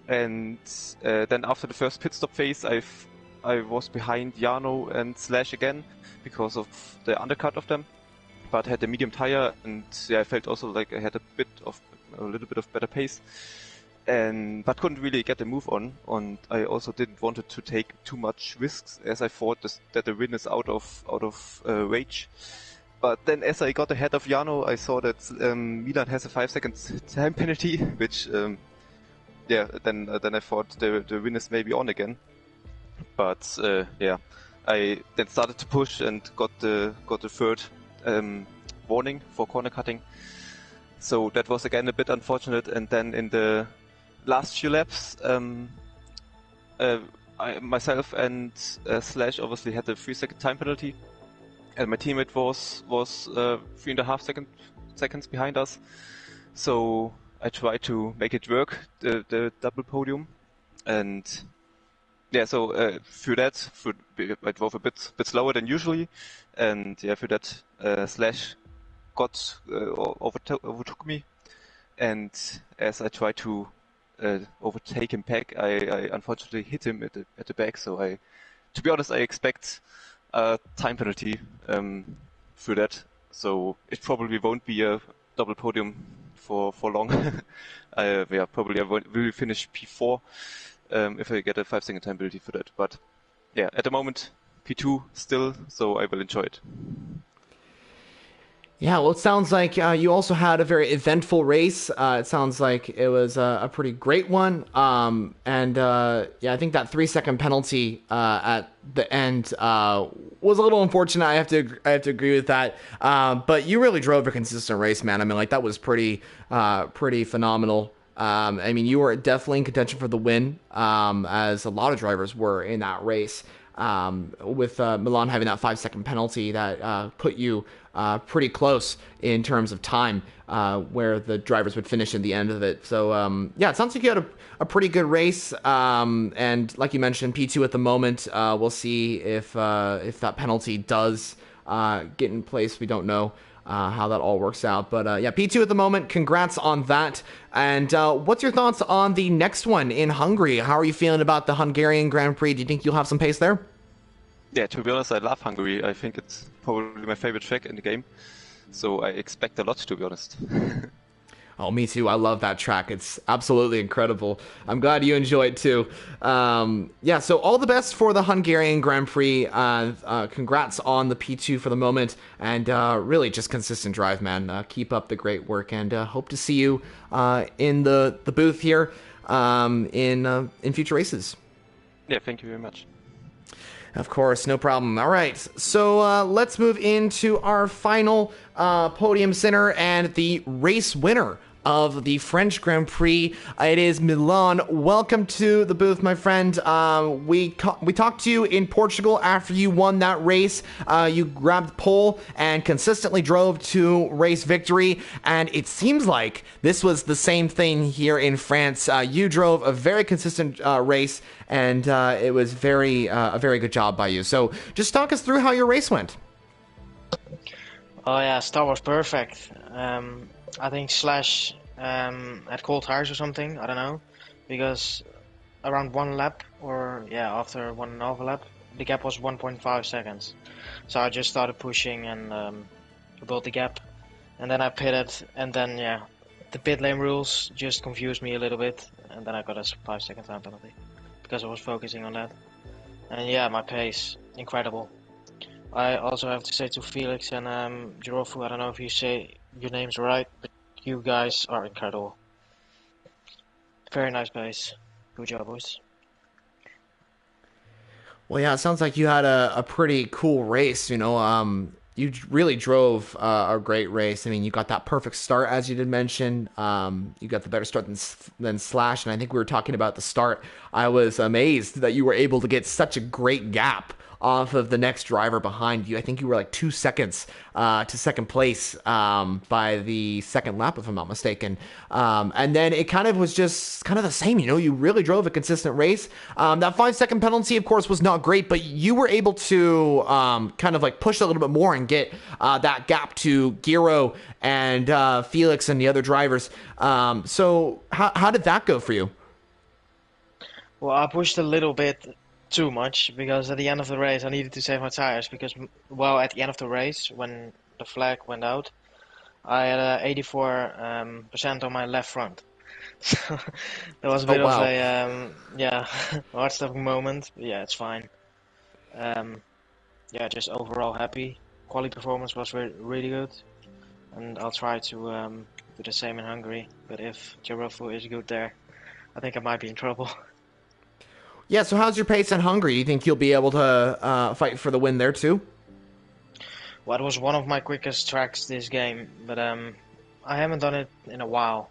then after the first pit stop phase, I was behind Jarno and Slash again because of the undercut of them, but had a medium tire, and yeah, I felt also like I had a little bit of better pace. But couldn't really get the move on, and I also didn't want to take too much risks, as I thought that the win is out of rage. But then, as I got ahead of Jarno, I saw that Milan has a 5-second time penalty, which then I thought the win is maybe on again. But I then started to push and got the third warning for corner cutting. So that was again a bit unfortunate, and then in the last few laps, myself and Slash obviously had a 3-second time penalty, and my teammate was 3.5 seconds behind us. So I tried to make it work, the double podium, and yeah. So through that, I drove a bit slower than usually, and yeah, through that Slash overtook me, and as I tried to overtake him back, I unfortunately hit him at the back. So to be honest, I expect a time penalty through that. So it probably won't be a double podium for long. Probably I will finish P4 if I get a 5-second time penalty for that. But yeah, at the moment P2 still, so I will enjoy it. Yeah, well, it sounds like you also had a very eventful race. It sounds like it was a pretty great one. I think that 3-second penalty at the end was a little unfortunate. I have to agree with that. But you really drove a consistent race, man. I mean, like that was pretty phenomenal. I mean, you were definitely in contention for the win, as a lot of drivers were in that race. With Milan having that 5-second penalty that put you pretty close in terms of time, where the drivers would finish at the end of it. So it sounds like you had a pretty good race. And like you mentioned, P2 at the moment. We'll see if that penalty does get in place. We don't know how that all works out. But P2 at the moment. Congrats on that. And what's your thoughts on the next one in Hungary? How are you feeling about the Hungarian Grand Prix? Do you think you'll have some pace there? Yeah, to be honest, I love Hungary. I think it's probably my favorite track in the game. So I expect a lot, to be honest. Oh, me too. I love that track. It's absolutely incredible. I'm glad you enjoy it too. So all the best for the Hungarian Grand Prix. Congrats on the P2 for the moment. And really just consistent drive, man. Keep up the great work, and hope to see you in the booth here in future races. Yeah, thank you very much. Of course, no problem. All right, so let's move into our final podium center and the race winner of the French Grand Prix. It is Milan. Welcome to the booth, my friend. We talked to you in Portugal after you won that race. You grabbed pole and consistently drove to race victory. And it seems like this was the same thing here in France. You drove a very consistent race, and it was a very good job by you. So just talk us through how your race went. Oh yeah, start was perfect. I think Slash had cold tires or something, I don't know, because around one lap, after 1.5 lap, the gap was 1.5 seconds. So I just started pushing and built the gap, and then I pitted, and then the pit lane rules just confused me a little bit, and then I got a 5-second time penalty because I was focusing on that. And my pace, incredible. I also have to say to Felix and Jirofu, I don't know if you say your names right, but you guys are incredible. Very nice pace. Good job, boys. Well, yeah, it sounds like you had a pretty cool race. You really drove a great race. I mean, you got that perfect start, as you did mention. You got the better start than Slash, and I think we were talking about the start. I was amazed that you were able to get such a great gap off of the next driver behind you. I think you were like 2 seconds to second place by the second lap, if I'm not mistaken. And then it kind of was just kind of the same. You really drove a consistent race. That 5-second penalty, of course, was not great, but you were able to kind of like push a little bit more and get that gap to Giro and Felix and the other drivers. So how did that go for you? Well, I pushed a little bit too much, because at the end of the race I needed to save my tires, because at the end of the race, when the flag went out, I had 84% on my left front. So that was a bit of a heart-stopping moment, but it's fine. Just overall happy. Quali performance was really good, and I'll try to do the same in Hungary, but if Jirofu is good there, I think I might be in trouble. Yeah, so how's your pace in Hungary? Do you think you'll be able to fight for the win there too? Well, it was one of my quickest tracks this game, but I haven't done it in a while,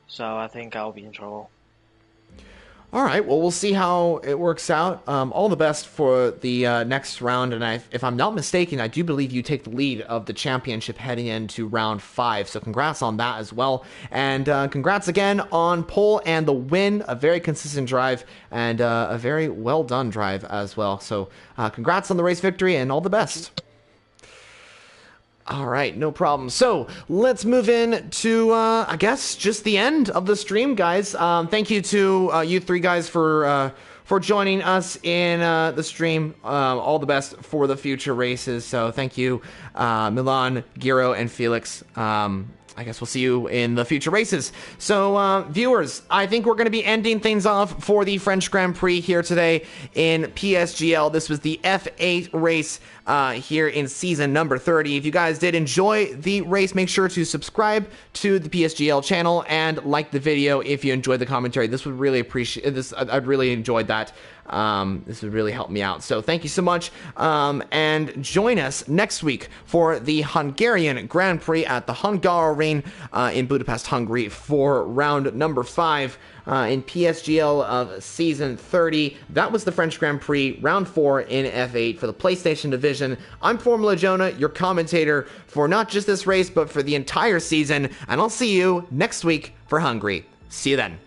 so I think I'll be in trouble. All right, well, we'll see how it works out. All the best for the next round, and if I'm not mistaken, I do believe you take the lead of the championship heading into round 5, so congrats on that as well. And congrats again on pole and the win, a very consistent drive, and a very well-done drive as well. So congrats on the race victory, and all the best. All right, no problem. So let's move in to, I guess, just the end of the stream, guys. Thank you to you three guys for joining us in the stream. All the best for the future races. So thank you, Milan, Giro, and Felix. I guess we'll see you in the future races. So, viewers, I think we're going to be ending things off for the French Grand Prix here today in PSGL. This was the F8 race here in season number 30. If you guys did enjoy the race, make sure to subscribe to the PSGL channel and like the video if you enjoyed the commentary. This would really appreciate this. I'd really enjoyed that. This would really help me out. So thank you so much. And join us next week for the Hungarian Grand Prix at the Hungaroring in Budapest, Hungary for round number 5 in PSGL of season 30. That was the French Grand Prix, round 4 in F8 for the PlayStation division. I'm Formula Jonah, your commentator for not just this race, but for the entire season. And I'll see you next week for Hungary. See you then.